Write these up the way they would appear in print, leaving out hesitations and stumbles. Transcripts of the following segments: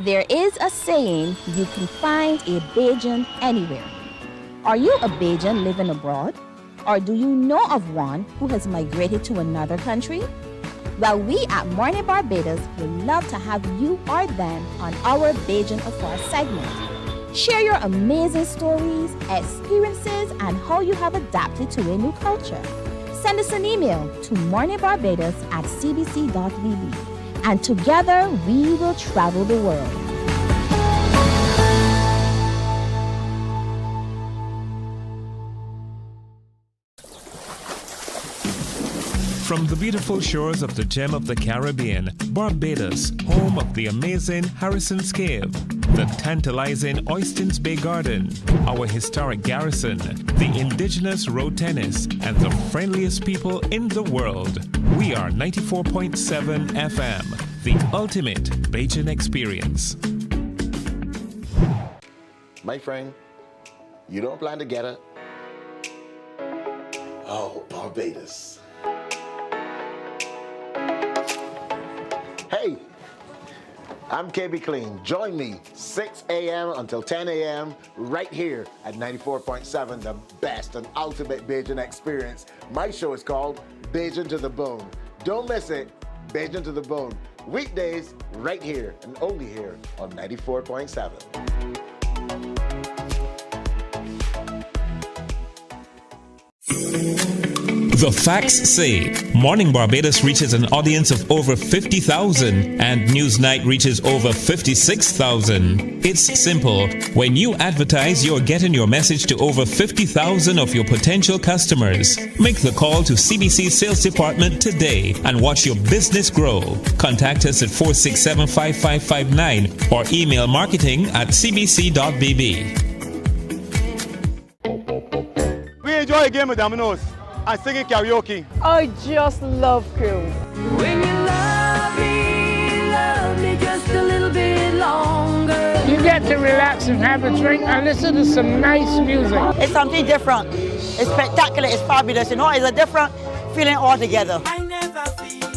There is a saying, you can find a Bajan anywhere. Are you a Bajan living abroad? Or do you know of one who has migrated to another country? Well, we at Mornin Barbados would love to have you or them on our Bajan Affair segment. Share your amazing stories, experiences, and how you have adapted to a new culture. Send us an email to morninbarbados@cbc.vb, and together we will travel the world. From the beautiful shores of the gem of the Caribbean, Barbados, home of the amazing Harrison's Cave, the tantalizing Oystins Bay Garden, our historic garrison, the indigenous road tennis, and the friendliest people in the world. We are 94.7 FM, the ultimate Bajan experience. My friend, you don't plan to get it? Oh, Barbados. Hey, I'm KB Clean. Join me 6 a.m. until 10 a.m. right here at 94.7, the best and ultimate Bajan experience. My show is called Bajan to the Bone. Don't miss it, Bajan to the Bone. Weekdays right here and only here on 94.7. The facts say Morning Barbados reaches an audience of over 50,000 and Newsnight reaches over 56,000. It's simple. When you advertise, you're getting your message to over 50,000 of your potential customers. Make the call to CBC Sales Department today and watch your business grow. Contact us at 467-5559 or email marketing@cbc.bb. We enjoy a game with Dominoes and singing karaoke. I just love cruise. When you love me just a little bit longer. You get to relax and have a drink and listen to some nice music. It's something different. It's spectacular. It's fabulous. You know, it's a different feeling altogether. I never feel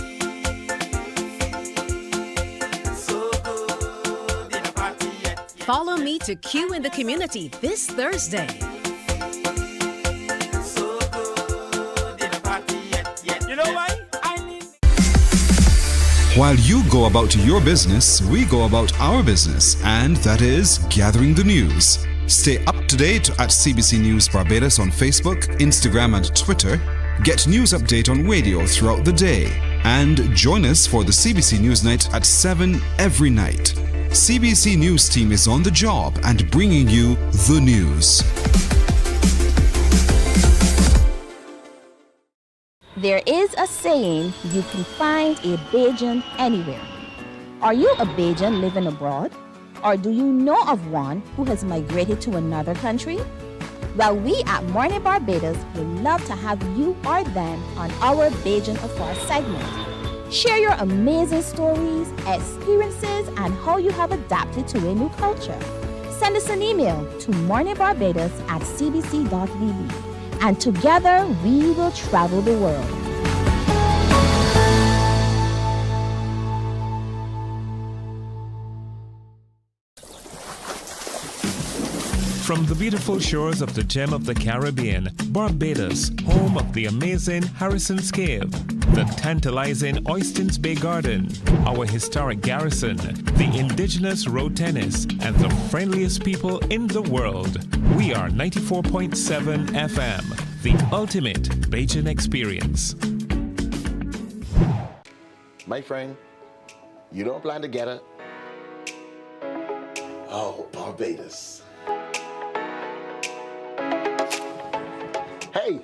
so good in a party yet. Follow me to Q in the Community this Thursday. While you go about your business, we go about our business, and that is gathering the news. Stay up to date at CBC News Barbados on Facebook, Instagram, and Twitter. Get news update on radio throughout the day. And join us for the CBC News Night at 7 every night. CBC News team is on the job and bringing you the news. There is a saying, you can find a Bajan anywhere. Are you a Bajan living abroad? Or do you know of one who has migrated to another country? Well, we at Mornin Barbados would love to have you or them on our Bajan Affair segment. Share your amazing stories, experiences, and how you have adapted to a new culture. Send us an email to morninbarbados@cbc.vb, and together we will travel the world. From the beautiful shores of the gem of the Caribbean, Barbados, home of the amazing Harrison's Cave, the tantalizing Oystins Bay Garden, our historic garrison, the indigenous road tennis, and the friendliest people in the world. We are 94.7 FM, the ultimate Bajan experience. My friend, you don't plan to get it? Oh, Barbados. Hey,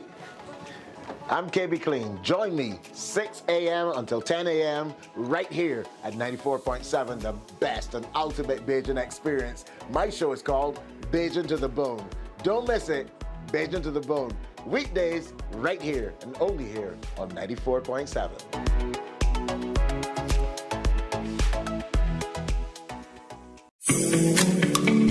I'm KB Clean. Join me 6 a.m. until 10 a.m. right here at 94.7, the best and ultimate Bajan experience. My show is called Bajan to the Bone. Don't miss it, Bajan to the Bone. Weekdays right here and only here on 94.7.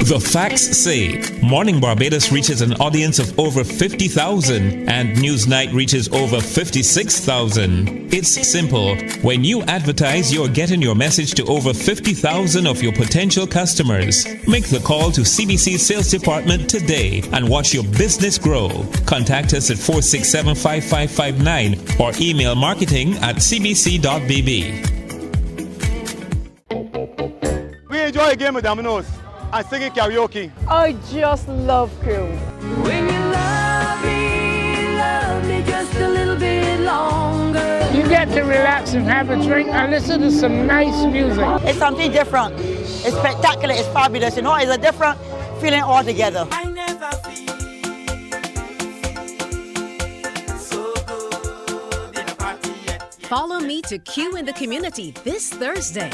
The facts say Morning Barbados reaches an audience of over 50,000 and Newsnight reaches over 56,000. It's simple. When you advertise, you're getting your message to over 50,000 of your potential customers. Make the call to CBC Sales Department today and watch your business grow. Contact us at 467-5559 or email marketing@cbc.bb. We enjoy a game of dominoes and singing karaoke. I just love crew. When you love me just a little bit longer. You get to relax and have a drink and listen to some nice music. It's something different. It's spectacular. It's fabulous. You know, it's a different feeling altogether. I never feel so good in a party yet. Follow me to Q in the Community this Thursday.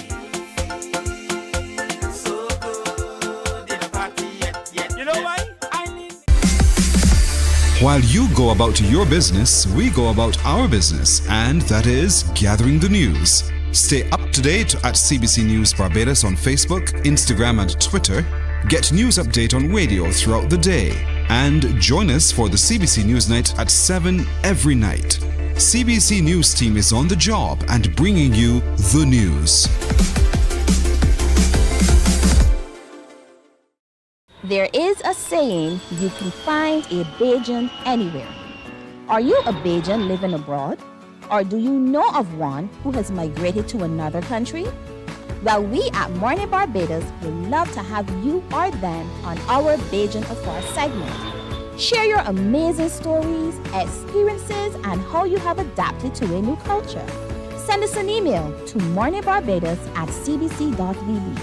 While you go about your business, we go about our business, and that is gathering the news. Stay up to date at CBC News Barbados on Facebook, Instagram, and Twitter. Get news update on radio throughout the day. And join us for the CBC News Night at 7 every night. CBC News team is on the job and bringing you the news. There is a saying, you can find a Bajan anywhere. Are you a Bajan living abroad? Or do you know of one who has migrated to another country? Well, we at Mornin Barbados would love to have you or them on our Bajan Affair segment. Share your amazing stories, experiences, and how you have adapted to a new culture. Send us an email to morninbarbados@cbc.bb.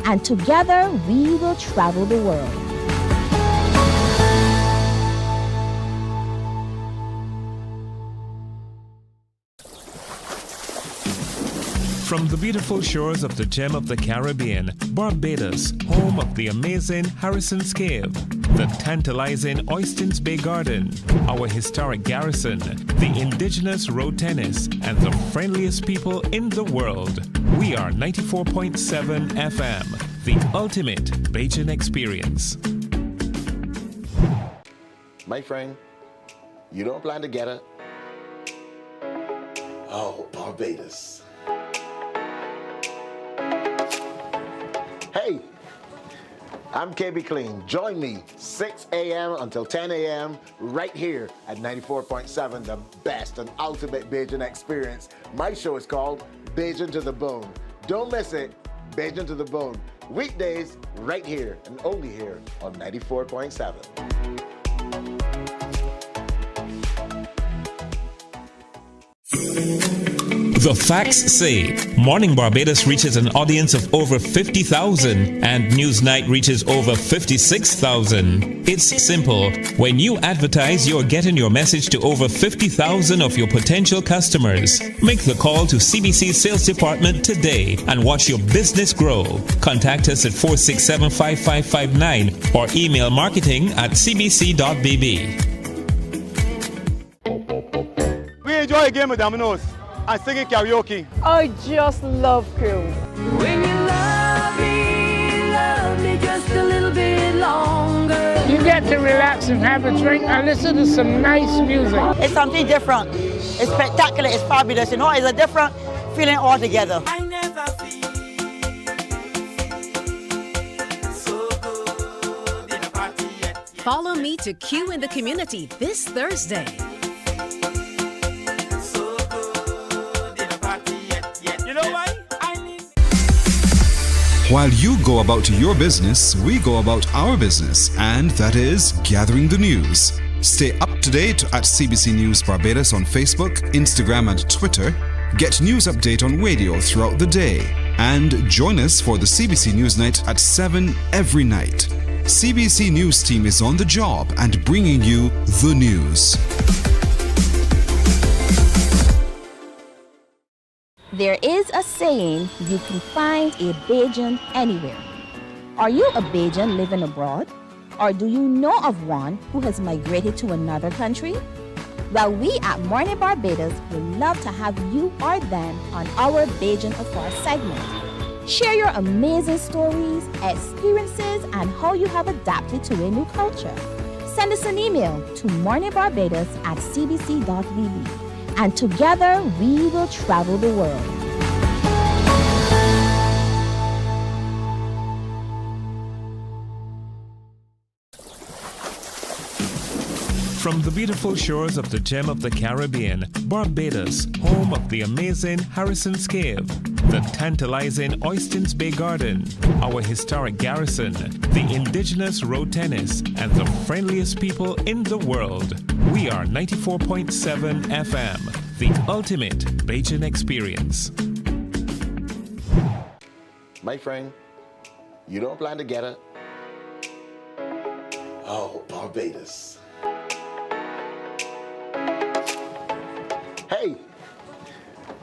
And together we will travel the world. From the beautiful shores of the gem of the Caribbean, Barbados, home of the amazing Harrison's Cave, the tantalizing Oystins Bay Garden, our historic garrison, the indigenous road tennis, and the friendliest people in the world. We are 94.7 FM, the ultimate Bajan experience. My friend, you don't plan to get it? Oh, Barbados. Hey, I'm KB Clean. Join me 6 a.m. until 10 a.m. right here at 94.7, the best and ultimate Bajan experience. My show is called Bajan to the Bone. Don't miss it, Bajan to the Bone. Weekdays right here and only here on 94.7. The facts say Morning Barbados reaches an audience of over 50,000 and Newsnight reaches over 56,000. It's simple. When you advertise, you're getting your message to over 50,000 of your potential customers. Make the call to CBC Sales Department today and watch your business grow. Contact us at 467-5559 or email marketing@cbc.bb. We enjoy a game of dominoes and singing karaoke. I just love crew. When you love me just a little bit longer. You get to relax and have a drink and listen to some nice music. It's something different. It's spectacular. It's fabulous. You know, it's a different feeling altogether. I never feel so good in a party yet. Follow me to Q in the Community this Thursday. While you go about your business, we go about our business, and that is gathering the news. Stay up to date at CBC News Barbados on Facebook, Instagram, and Twitter. Get news update on radio throughout the day. And join us for the CBC News Night at 7 every night. CBC News team is on the job and bringing you the news. There is a saying, you can find a Bajan anywhere. Are you a Bajan living abroad? Or do you know of one who has migrated to another country? Well, we at Mornin Barbados would love to have you or them on our Bajan Affair segment. Share your amazing stories, experiences, and how you have adapted to a new culture. Send us an email to morninbarbados@cbc.vb, and together we will travel the world. From the beautiful shores of the gem of the Caribbean, Barbados, home of the amazing Harrison's Cave, the tantalizing Oystins Bay Garden, our historic garrison, the indigenous road tennis, and the friendliest people in the world. We are 94.7 FM, the ultimate Bajan experience. My friend, you don't plan to get it? Oh, Barbados. Hey,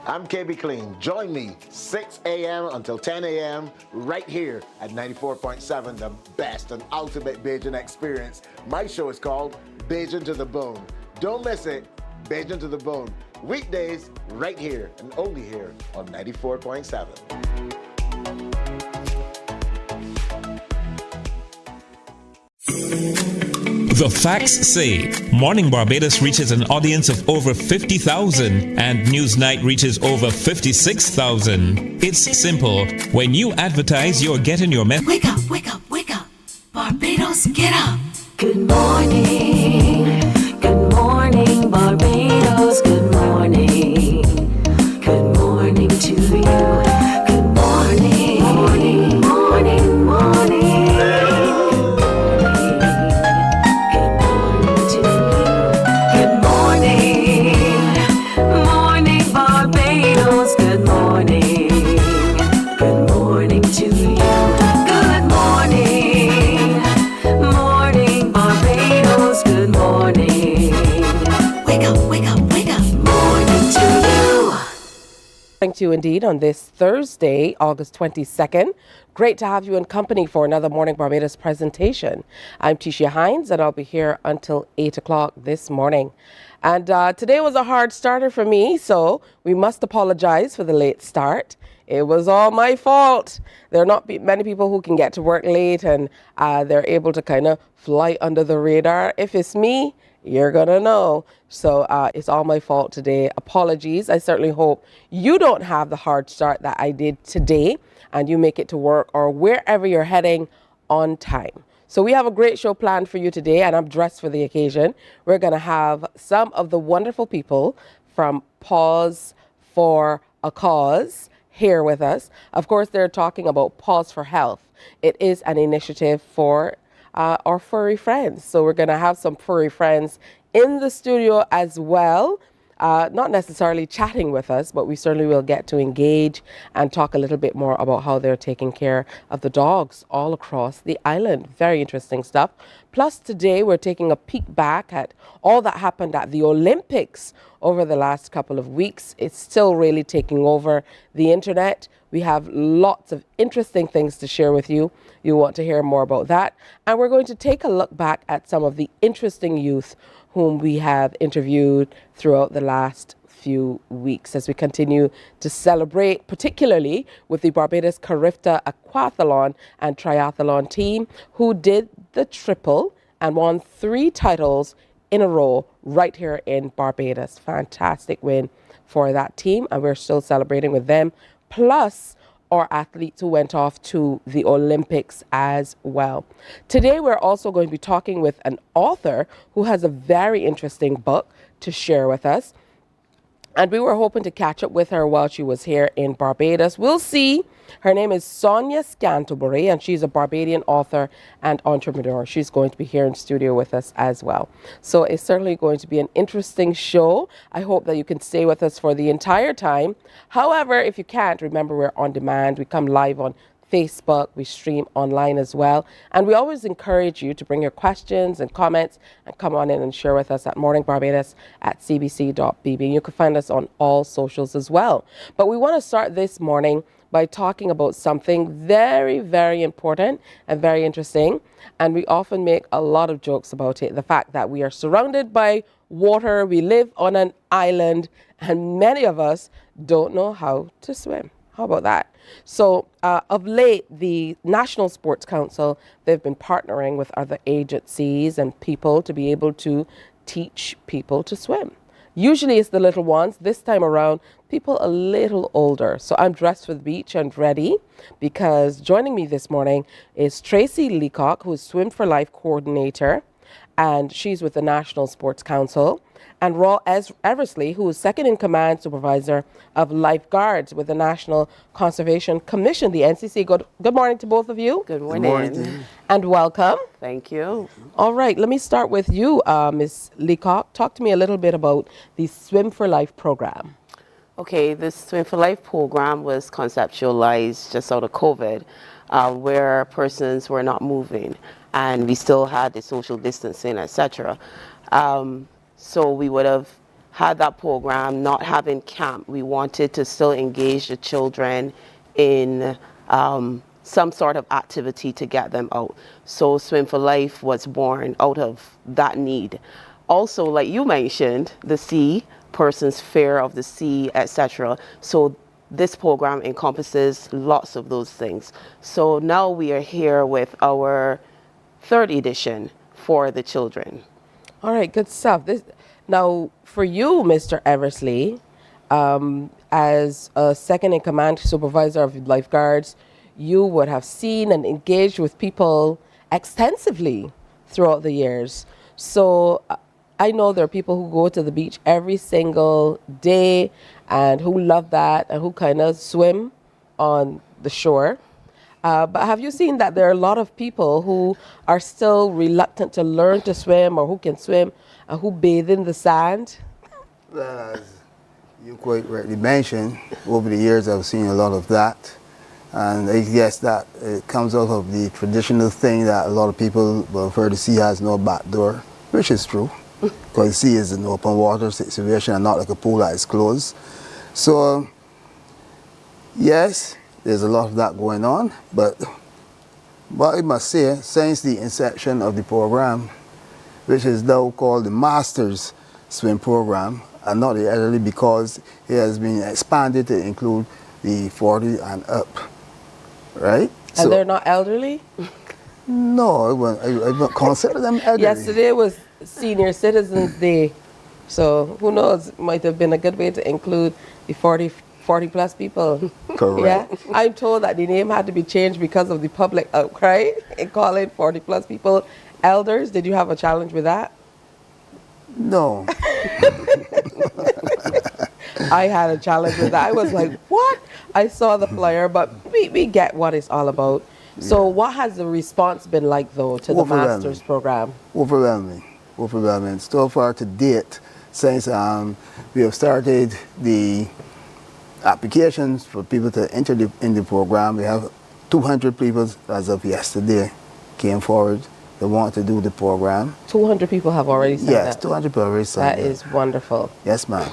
I'm KB Clean. Join me 6 a.m. until 10 a.m. right here at 94.7, the best and ultimate Bajan experience. My show is called Bajan to the Bone. Don't miss it, Bajan to the Bone. Weekdays right here and only here on 94.7. The facts say Morning Barbados reaches an audience of over 50,000 and Newsnight reaches over 56,000. It's simple. When you advertise, you're getting your message. Wake up, wake up, wake up. Barbados, get up. Good morning. Good morning, Barbados. Good morning. Good morning to you. Good morning. Morning, morning, morning. To you indeed on this Thursday, August 22nd. Great to have you in company for another Morning Barbados presentation. I'm Tisha Hines and I'll be here until 8 o'clock this morning. And today was a hard starter for me, so we must apologize for the late start. It was all my fault. There are not many people who can get to work late and they're able to kind of fly under the radar. If it's me, you're gonna know. So it's all my fault today. Apologies. I certainly hope you don't have the hard start that I did today and you make it to work or wherever you're heading on time. So we have a great show planned for you today and I'm dressed for the occasion. We're gonna have some of the wonderful people from Pause for a Cause here with us. Of course, they're talking about Pause for Health. It is an initiative for our furry friends. So we're going to have some furry friends in the studio as well. Not necessarily chatting with us, but we certainly will get to engage and talk a little bit more about how they're taking care of the dogs all across the island. Very interesting stuff. Plus today we're taking a peek back at all that happened at the Olympics over the last couple of weeks. It's still really taking over the internet. We have lots of interesting things to share with you. You want to hear more about that. And we're going to take a look back at some of the interesting youth whom we have interviewed throughout the last few weeks as we continue to celebrate, particularly with the Barbados Carifta Aquathlon and Triathlon team who did the triple and won 3 titles in a row right here in Barbados. Fantastic win for that team and we're still celebrating with them. Plus our athletes who went off to the Olympics as well. Today we're also going to be talking with an author who has a very interesting book to share with us. And we were hoping to catch up with her while she was here in Barbados. We'll see. Her name is Sonia Scantlebury, and she's a Barbadian author and entrepreneur. She's going to be here in studio with us as well. So it's certainly going to be an interesting show. I hope that you can stay with us for the entire time. However, if you can't, remember we're on demand. We come live on Facebook, we stream online as well. And we always encourage you to bring your questions and comments and come on in and share with us at morningbarbados@cbc.bb. You can find us on all socials as well. But we want to start this morning by talking about something very, very important and very interesting. And we often make a lot of jokes about it. The fact that we are surrounded by water, we live on an island, and many of us don't know how to swim. How about that? So of late, the National Sports Council, they've been partnering with other agencies and people to be able to teach people to swim. Usually it's the little ones. This time around, people a little older. So I'm dressed for the beach and ready, because joining me this morning is Tracy Leacock, who is Swim for Life coordinator, and she's with the National Sports Council, and Raw Eversley, who is second in command supervisor of lifeguards with the National Conservation Commission, the NCC. Good morning to both of you. Good morning. And welcome. Thank you. All right, let me start with you, Ms. Leacock. Talk to me a little bit about the Swim for Life program. Okay, this Swim for Life program was conceptualized just out of COVID, where persons were not moving, and we still had the social distancing, etc. So we would have had that program, not having camp. We wanted to still engage the children in some sort of activity to get them out. So Swim for Life was born out of that need. Also, like you mentioned, the sea, persons' fear of the sea, etc. So this program encompasses lots of those things. So now we are here with our third edition for the children. All right, good stuff. Now, for you, Mr. Eversley, as a second in command supervisor of lifeguards, you would have seen and engaged with people extensively throughout the years. So I know there are people who go to the beach every single day and who love that and who kind of swim on the shore. But have you seen that there are a lot of people who are still reluctant to learn to swim, or who can swim and who bathe in the sand? Well, as you quite rightly mentioned, over the years I've seen a lot of that. And I guess that it comes out of the traditional thing that a lot of people will refer to sea has no back door, which is true. Because the sea is an open water situation and not like a pool that is closed. So, yes, there's a lot of that going on, but what I must say, since the inception of the program, which is now called the Masters Swim Program, and not the elderly, because it has been expanded to include the 40 and up, right? And so, they're not elderly? No, I wouldn't consider them elderly. Yesterday was Senior Citizens Day, so who knows, might have been a good way to include the 40 plus people. Correct. Yeah, I'm told that the name had to be changed because of the public outcry in calling 40 plus people elders. Did you have a challenge with that? No. I had a challenge with that. I was like, what? I saw the flyer, but we get what it's all about. So what has the response been like, though, to the Masters program? Overwhelming. So far to date, since we have started the applications for people to enter in the program, we have 200 people as of yesterday came forward. They want to do the program. 200 people have already signed up? Yes, 200 people already signed up. That is wonderful. Yes, ma'am.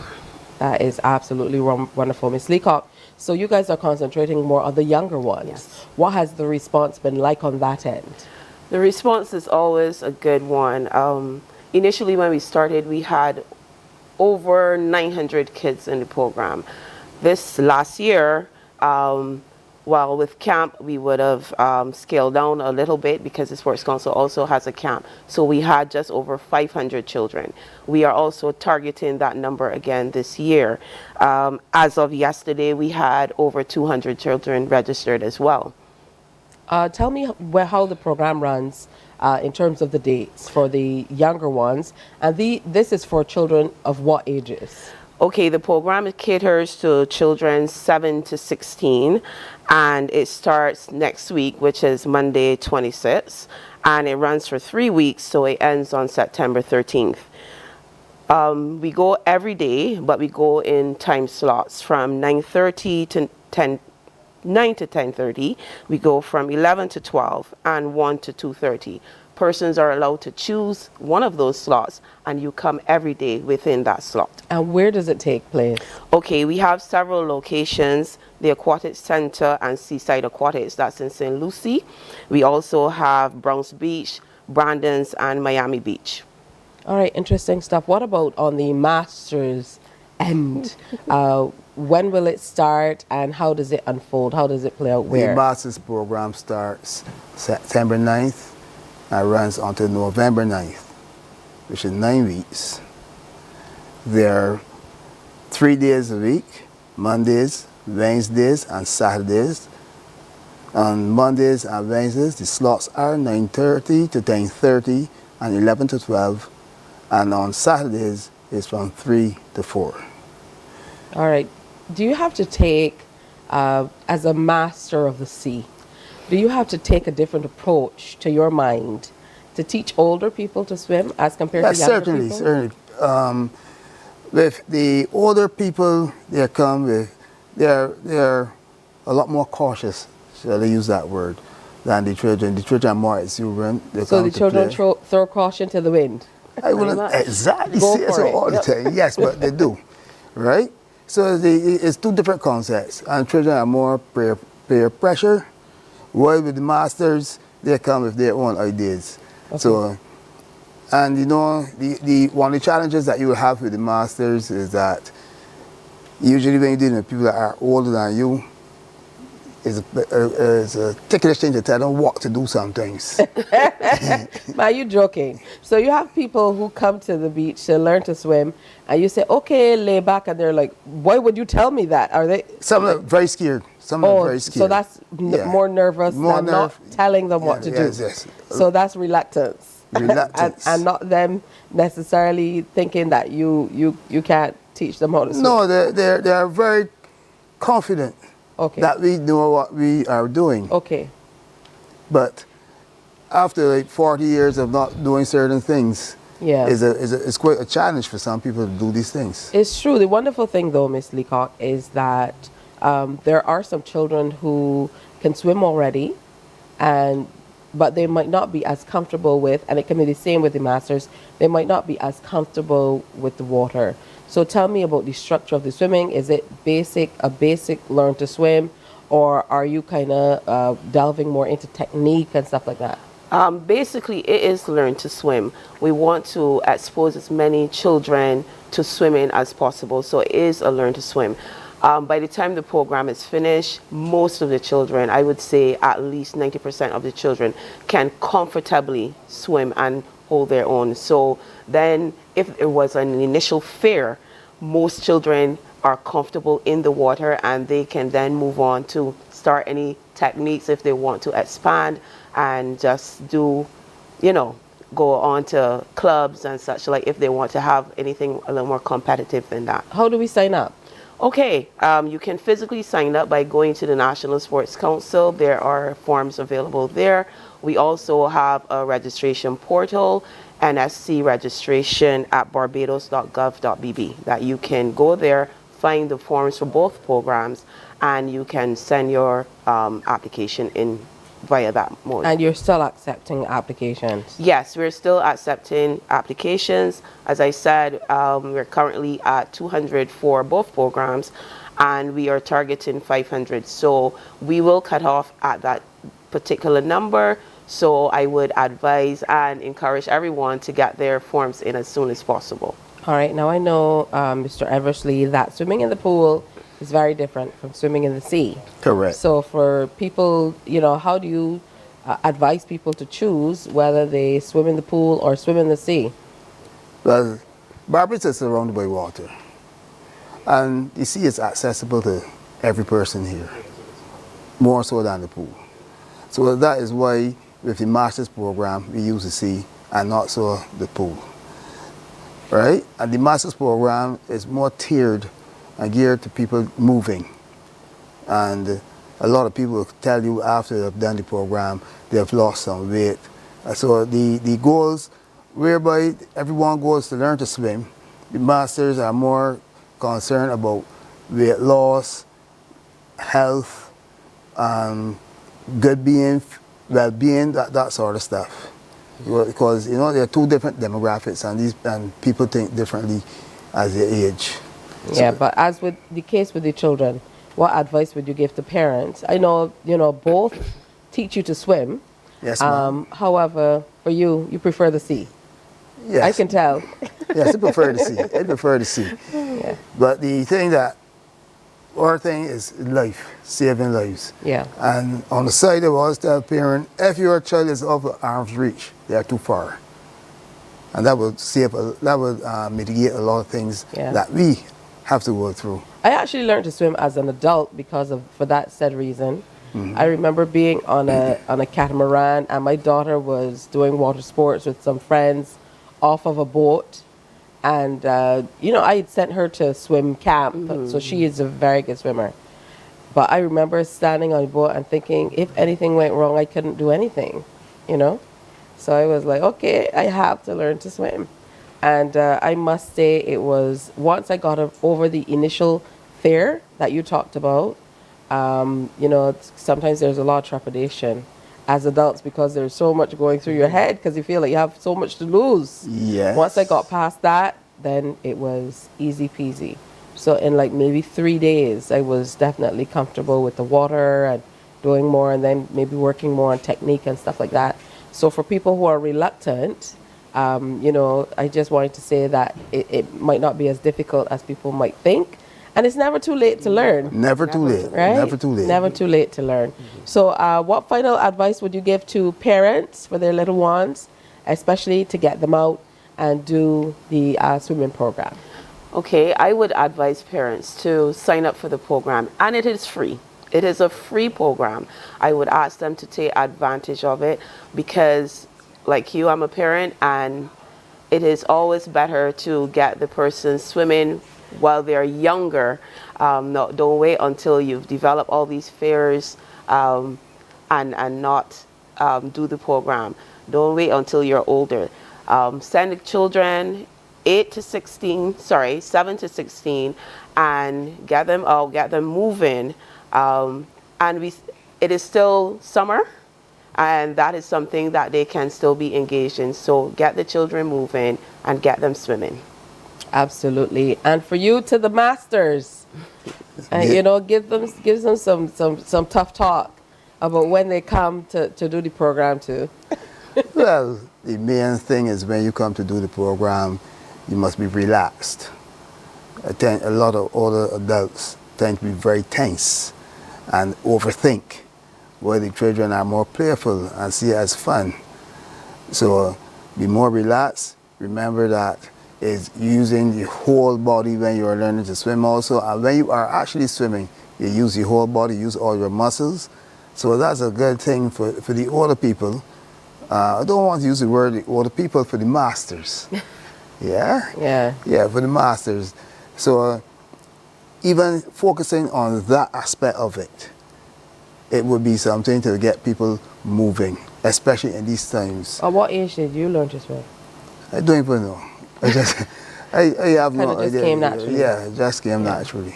That is absolutely wonderful. Ms. Leacock, so you guys are concentrating more on the younger ones. Yes. What has the response been like on that end? The response is always a good one. Initially when we started, we had over 900 kids in the program. This last year, while with camp, we would have scaled down a little bit because the Sports Council also has a camp. So we had just over 500 children. We are also targeting that number again this year. As of yesterday, we had over 200 children registered as well. Tell me how the program runs in terms of the dates for the younger ones. And this is for children of what ages? Okay, the program caters to children 7 to 16, and it starts next week, which is Monday 26th, and it runs for 3 weeks, so it ends on September 13th. We go every day, but we go in time slots from 9:30 to 9 to 10:30. We go from 11 to 12 and 1 to 2:30. Persons are allowed to choose one of those slots, and you come every day within that slot. And where does it take place? Okay, we have several locations: the Aquatic Center and Seaside Aquatics, that's in St. Lucie. We also have Browns Beach, Brandon's, and Miami Beach. All right, interesting stuff. What about on the Masters end? when will it start and how does it unfold? How does it play out where? The master's program starts September 9th and runs until November 9th, which is 9 weeks. There are 3 days a week, Mondays, Wednesdays, and Saturdays. On Mondays and Wednesdays, the slots are 9:30 to 10:30 and 11 to 12. And on Saturdays, it's from 3 to 4. All right. Do you have to take, as a master of the sea, do you have to take a different approach to your mind to teach older people to swim as compared to younger people? Certainly. With the older people, they're a lot more cautious, shall I use that word, than the children. The children are more exuberant. So the children throw caution to the wind? I wouldn't exactly say so all the time. Yes, but they do, right? So it's 2 different concepts. And children are more peer pressure, while with the masters, they come with their own ideas. Okay. So, and you know, one of the challenges that you will have with the masters is that usually when you're dealing with people that are older than you, it's a ticklish thing to tell them what to do some things. Are you joking? So you have people who come to the beach to learn to swim, and you say, okay, lay back, and they're like, why would you tell me that? Are they? Some are very scared. Some are very scared. So that's more nervous than not telling them what to do. Yes. So that's reluctance. and not them necessarily thinking that you can't teach them how to swim. No, they are very confident. Okay. That we know what we are doing. Okay. But after like 40 years of not doing certain things, it's quite a challenge for some people to do these things. It's true. The wonderful thing, though, Miss Leacock, is that there are some children who can swim already, but they might not be as comfortable with, and it can be the same with the masters, they might not be as comfortable with the water. So tell me about the structure of the swimming. Is it a basic learn to swim, or are you kind of delving more into technique and stuff like that? Basically, it is learn to swim. We want to expose as many children to swimming as possible, so it is a learn to swim. By the time the program is finished, most of the children, I would say at least 90% of the children, can comfortably swim and hold their own. So then if there was an initial fear, most children are comfortable in the water and they can then move on to start any techniques if they want to expand and just do, go on to clubs and such, like if they want to have anything a little more competitive than that. How do we sign up? Okay, you can physically sign up by going to the National Sports Council. There are forms available there. We also have a registration portal, NSC registration at barbados.gov.bb, that you can go there, find the forms for both programs, and you can send your application in via that mode. And you're still accepting applications? Yes, we're still accepting applications. As I said, we're currently at 200 for both programs, and we are targeting 500. So we will cut off at that particular number. So I would advise and encourage everyone to get their forms in as soon as possible. All right. Now I know, Mr. Eversley, that swimming in the pool is very different from swimming in the sea. Correct. So for people, how do you advise people to choose whether they swim in the pool or swim in the sea? Well, Barbados is surrounded by water. And the sea is accessible to every person here, more so than the pool. So that is why with the master's program, we use the sea and not so the pool. Right? And the master's program is more tiered and geared to people moving. And a lot of people will tell you after they've done the program, they've lost some weight. So the goals, whereby everyone goes to learn to swim, the masters are more concerned about weight loss, health, good being, well-being, that sort of stuff. Because there are 2 different demographics, and people think differently as they age. Yeah, but as with the case with the children, what advice would you give to parents? I know, both teach you to swim. Yes, ma'am. However, for you prefer the sea. Yes. I can tell. Yes, I prefer the sea. I prefer the sea. Yeah. But the thing that our thing is life, saving lives. Yeah. And on the side, I always tell parents, if your child is out of arm's reach, they are too far. And that would mitigate a lot of things that we have to work through. I actually learned to swim as an adult for that said reason. I remember being on a catamaran, and my daughter was doing water sports with some friends off of a boat. And, I had sent her to swim camp, so she is a very good swimmer. But I remember standing on the boat and thinking, if anything went wrong, I couldn't do anything, So I was like, okay, I have to learn to swim. And I must say it was, once I got over the initial fear that you talked about, sometimes there's a lot of trepidation as adults because there's so much going through your head because you feel like you have so much to lose. Yes. Once I got past that, then it was easy peasy. So in like maybe 3 days, I was definitely comfortable with the water and doing more, and then maybe working more on technique and stuff like that. So for people who are reluctant, I just wanted to say that it might not be as difficult as people might think. And it's never too late to learn. Never too late. Right? Never too late. Never too late to learn. So what final advice would you give to parents for their little ones, especially to get them out and do the swimming program? Okay, I would advise parents to sign up for the program, and it is free. It is a free program. I would ask them to take advantage of it because, like you, I'm a parent, and it is always better to get the person swimming while they're younger. Don't wait until you've developed all these fears and not do the program. Don't wait until you're older. Send the children 7 to 16, and get them out, get them moving. It is still summer, and that is something that they can still be engaged in. So get the children moving and get them swimming. Absolutely. And for you to the masters, give them some tough talk about when they come to do the program too. Well, the main thing is when you come to do the program, you must be relaxed. A lot of older adults tend to be very tense and overthink, where the children are more playful and see it as fun. So be more relaxed. Remember that is using the whole body when you are learning to swim also. And when you are actually swimming, you use your whole body, use all your muscles. So that's a good thing for the older people. I don't want to use the word the older people, for the masters. Yeah, for the masters. So even focusing on that aspect of it, it would be something to get people moving, especially in these times. At what age did you learn to swim? I don't even know. I have no idea. Came naturally. Yeah, it just came naturally.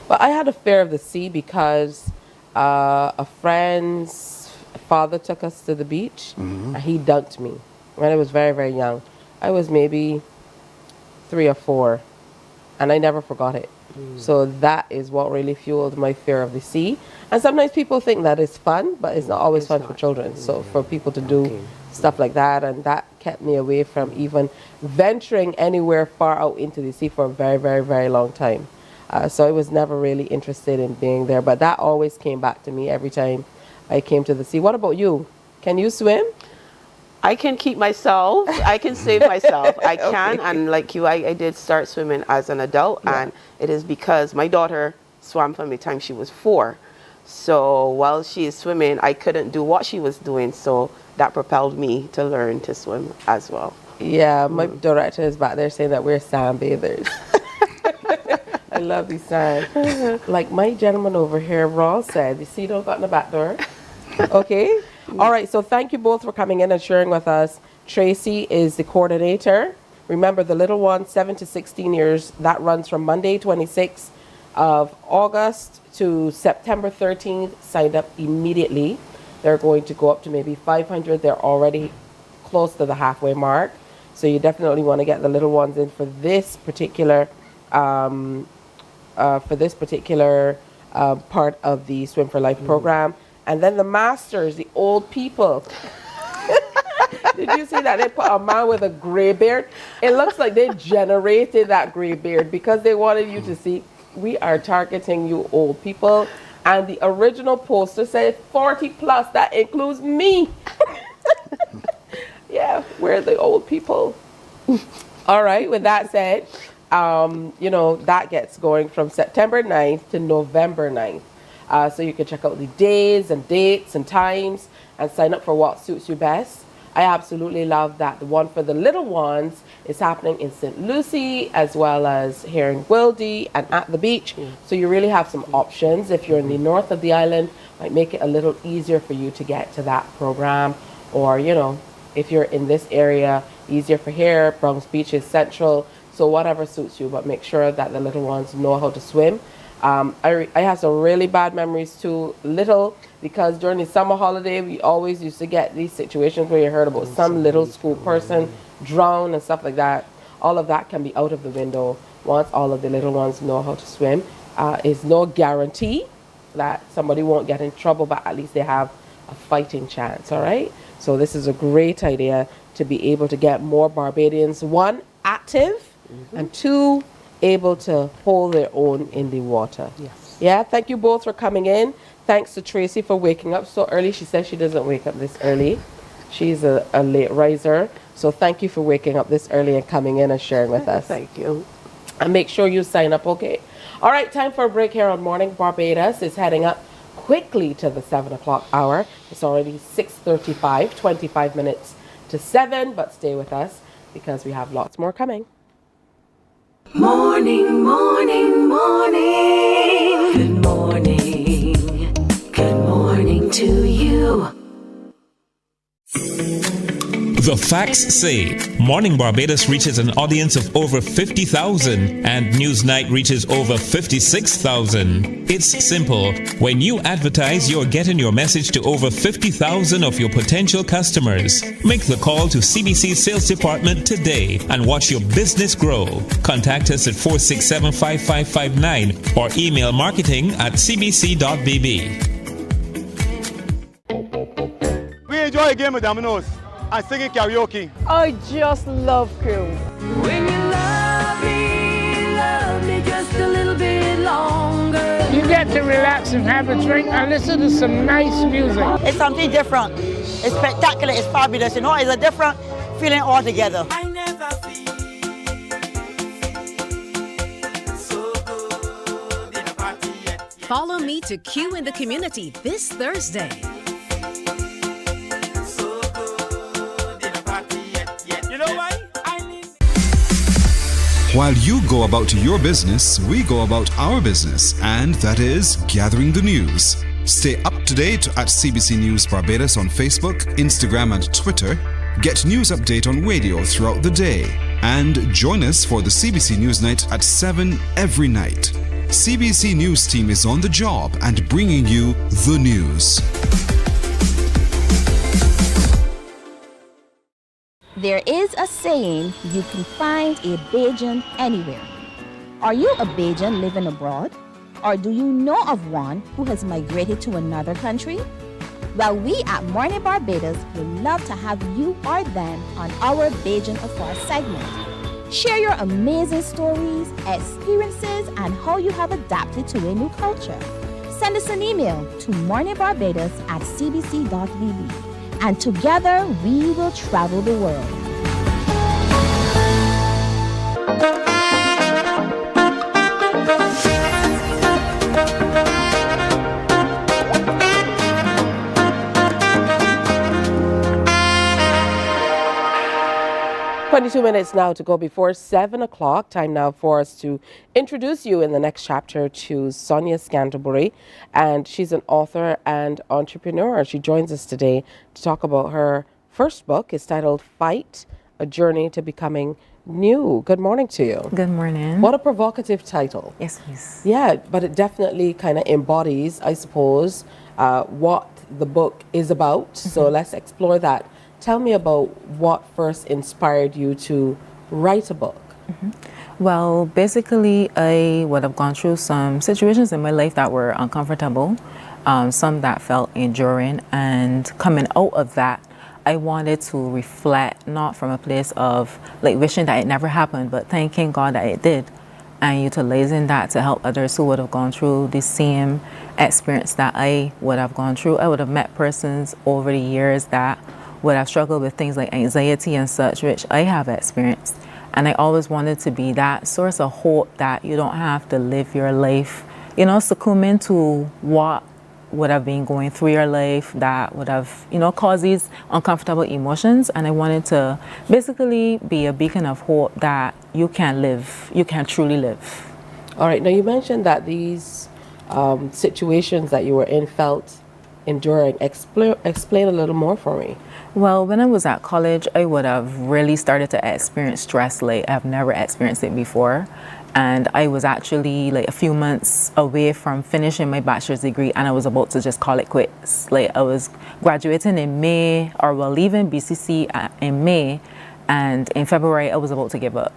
But I had a fear of the sea because a friend's father took us to the beach, and he dunked me when I was very, very young. I was maybe 3 or 4, and I never forgot it. So that is what really fueled my fear of the sea. And sometimes people think that is fun, but it's not always fun for children. So for people to do stuff like that, and that kept me away from even venturing anywhere far out into the sea for a very, very, very long time. So I was never really interested in being there, but that always came back to me every time I came to the sea. What about you? Can you swim? I can keep myself. I can save myself. I can, and like you, I did start swimming as an adult, and it is because my daughter swam from the time she was 4. So while she is swimming, I couldn't do what she was doing, so that propelled me to learn to swim as well. Yeah, my director is back there saying that we're sand bathers. I love these sand. Like my gentleman over here, Ross said, you see, don't got in the back door. Okay. All right. So thank you both for coming in and sharing with us. Tracy is the coordinator. Remember, the little one, 7 to 16 years, that runs from Monday, 26th of August to September 13th. Signed up immediately. They're going to go up to maybe 500. They're already close to the halfway mark. So you definitely want to get the little ones in for this particular part of the Swim for Life program. And then the masters, the old people. Did you see that? They put a man with a gray beard. It looks like they generated that gray beard because they wanted you to see We are targeting you old people. And the original poster said 40 plus. That includes me. Yeah, we're the old people. All right, with that said, that gets going from September 9th to November 9th. So you can check out the days and dates and times and sign up for what suits you best. I absolutely love that the one for the little ones is happening in St. Lucie as well as here in Wildy and at the beach. So you really have some options. If you're in the north of the island, might make it a little easier for you to get to that program. Or, if you're in this area, easier for here. Bronx Beach is central. So whatever suits you, but make sure that the little ones know how to swim. I have some really bad memories too, because during the summer holiday, we always used to get these situations where you heard about some little school person drown and stuff like that. All of that can be out of the window once all of the little ones know how to swim. It's no guarantee that somebody won't get in trouble, but at least they have a fighting chance, all right? So this is a great idea to be able to get more Barbadians, one, active, and two, able to hold their own in the water. Yes. Yeah, thank you both for coming in. Thanks to Tracy for waking up so early. She says she doesn't wake up this early. She's a late riser. So thank you for waking up this early and coming in and sharing with us. Thank you. And make sure you sign up, okay? All right, time for a break here on Morning Barbados. It's heading up quickly to the 7 o'clock hour. It's already 6:35, 25 minutes to 7, but stay with us because we have lots more coming. Morning, morning, morning. Good morning. Good morning to you. The facts say Morning Barbados reaches an audience of over 50,000 and Newsnight reaches over 56,000. It's simple. When you advertise, you're getting your message to over 50,000 of your potential customers. Make the call to CBC Sales Department today and watch your business grow. Contact us at 467-5559 or email marketing@cbc.bb. We enjoy a game of dominoes and singing karaoke. I just love crew. When you love me just a little bit longer. You get to relax and have a drink and listen to some nice music. It's something different. It's spectacular. It's fabulous. It's a different feeling altogether. I never feel so good in a party yet. Follow me to Q in the Community this Thursday. While you go about your business, we go about our business, and that is gathering the news. Stay up to date at CBC News Barbados on Facebook, Instagram, and Twitter. Get news update on radio throughout the day. And join us for the CBC News Night at 7 every night. CBC News team is on the job and bringing you the news. There is a saying, you can find a Bajan anywhere. Are you a Bajan living abroad? Or do you know of one who has migrated to another country? Well, we at Mornin Barbados would love to have you or them on our Bajan Afar segment. Share your amazing stories, experiences, and how you have adapted to a new culture. Send us an email to morninbarbados@cbc.bb. And together we will travel the world. 22 minutes now to go before 7 o'clock. Time now for us to introduce you in the next chapter to Sonia Scanterbury. And she's an author and entrepreneur. She joins us today to talk about her first book. It's titled Fight, A Journey to Becoming New. Good morning to you. Good morning. What a provocative title. Yes, please. Yeah, but it definitely kind of embodies, I suppose, what the book is about. So let's explore that. Tell me about what first inspired you to write a book. Well, basically, I would have gone through some situations in my life that were uncomfortable, some that felt enduring, and coming out of that, I wanted to reflect, not from a place of like wishing that it never happened, but thanking God that it did. and utilizing that to help others who would have gone through the same experience that I would have gone through. I would have met persons over the years that would have struggled with things like anxiety and such, which I have experienced. And I always wanted to be that source of hope that you don't have to live your life, you know, succumbing to what would have been going through your life that would have, you know, caused these uncomfortable emotions. And I wanted to basically be a beacon of hope that you can live, you can truly live. All right, now you mentioned that these situations that you were in felt enduring. Explain a little more for me. Well, when I was at college, I would have really started to experience stress like I've never experienced it before. And I was actually like a few months away from finishing my bachelor's degree, and I was about to just call it quits. Like I was graduating in May, or well, leaving BCC in May, and in February I was about to give up.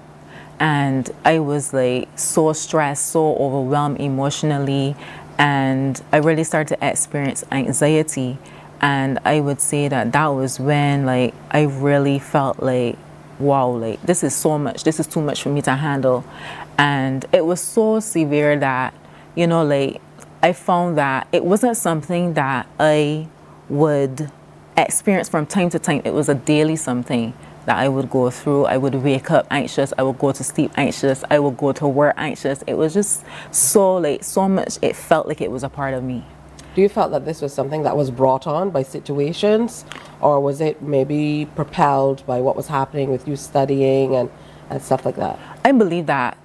And I was like so stressed, so overwhelmed emotionally, and I really started to experience anxiety. And I would say that that was when like I really felt like, wow, like this is so much, this is too much for me to handle. And it was so severe that, you know, like I found that it wasn't something that I would experience from time to time. It was a daily something that I would go through. I would wake up anxious, I would go to sleep anxious, I would go to work anxious. It was just so like so much, it felt like it was a part of me. Do you felt that this was something that was brought on by situations, or was it maybe propelled by what was happening with you studying and stuff like that? I believe that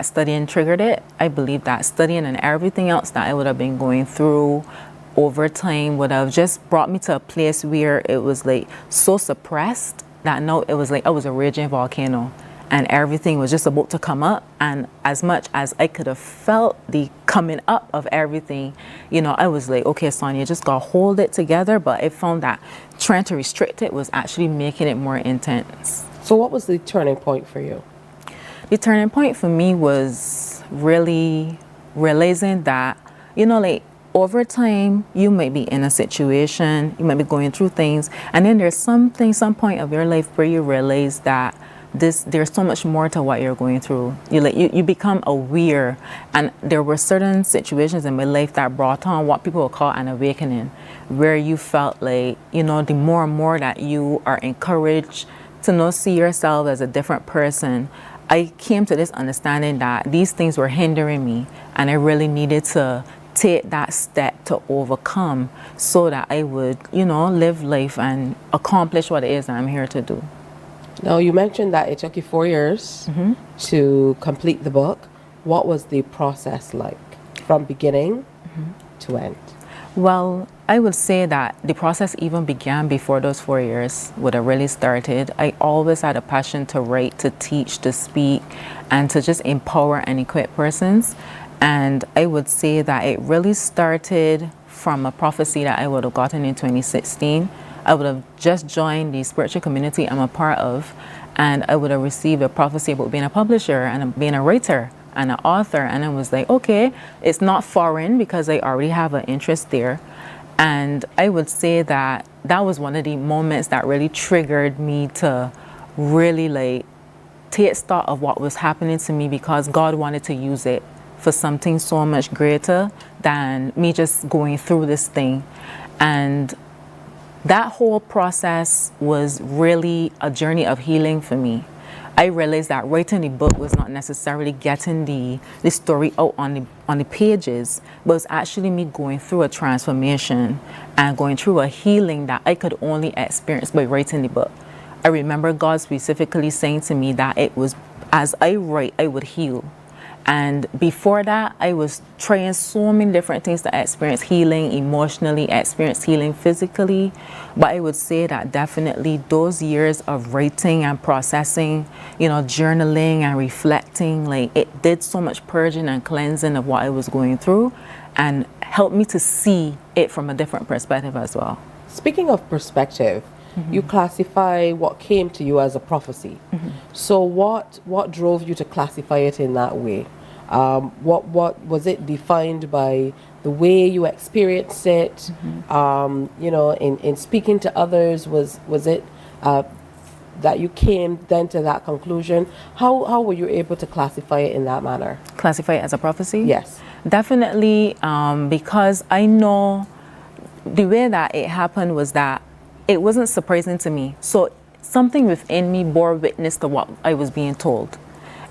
studying triggered it. I believe that studying and everything else that I would have been going through over time would have just brought me to a place where it was like so suppressed that now it was like I was a raging volcano. And everything was just about to come up. And as much as I could have felt the coming up of everything, you know, I was like, okay, Sonia, just gotta hold it together. But I found that trying to restrict it was actually making it more intense. So what was the turning point for you? The turning point for me was really realizing that, you know, like over time, you might be in a situation, you might be going through things, and then there's some point of your life where you realize that there's so much more to what you're going through. You become aware, and there were certain situations in my life that brought on what people would call an awakening, where you felt like, you know, the more and more that you are encouraged to not see yourself as a different person, I came to this understanding that these things were hindering me, and I really needed to take that step to overcome so that I would, you know, live life and accomplish what it is that I'm here to do. Now, you mentioned that it took you 4 years to complete the book. What was the process like from beginning to end? Well, I would say that the process even began before those 4 years would have really started. I always had a passion to write, to teach, to speak, and to just empower and equip persons. And I would say that it really started from a prophecy that I would have gotten in 2016. I would have just joined the spiritual community I'm a part of, and I would have received a prophecy about being a publisher and being a writer and an author. And I was like, okay, it's not foreign because I already have an interest there. And I would say that that was one of the moments that really triggered me to really like take stock of what was happening to me, because God wanted to use it for something so much greater than me just going through this thing. And that whole process was really a journey of healing for me. I realized that writing the book was not necessarily getting the story out on the pages, but it was actually me going through a transformation and going through a healing that I could only experience by writing the book. I remember God specifically saying to me that it was as I write, I would heal. And before that, I was trying so many different things to experience healing emotionally, experience healing physically. But I would say that definitely those years of writing and processing, you know, journaling and reflecting, like it did so much purging and cleansing of what I was going through and helped me to see it from a different perspective as well. Speaking of perspective, you classify what came to you as a prophecy. So what drove you to classify it in that way? What was it defined by the way you experienced it? You know, in speaking to others, was it that you came then to that conclusion, how were you able to classify it in that manner? Classify it as a prophecy? Yes. Definitely, because I know the way that it happened was that it wasn't surprising to me. So something within me bore witness to what I was being told.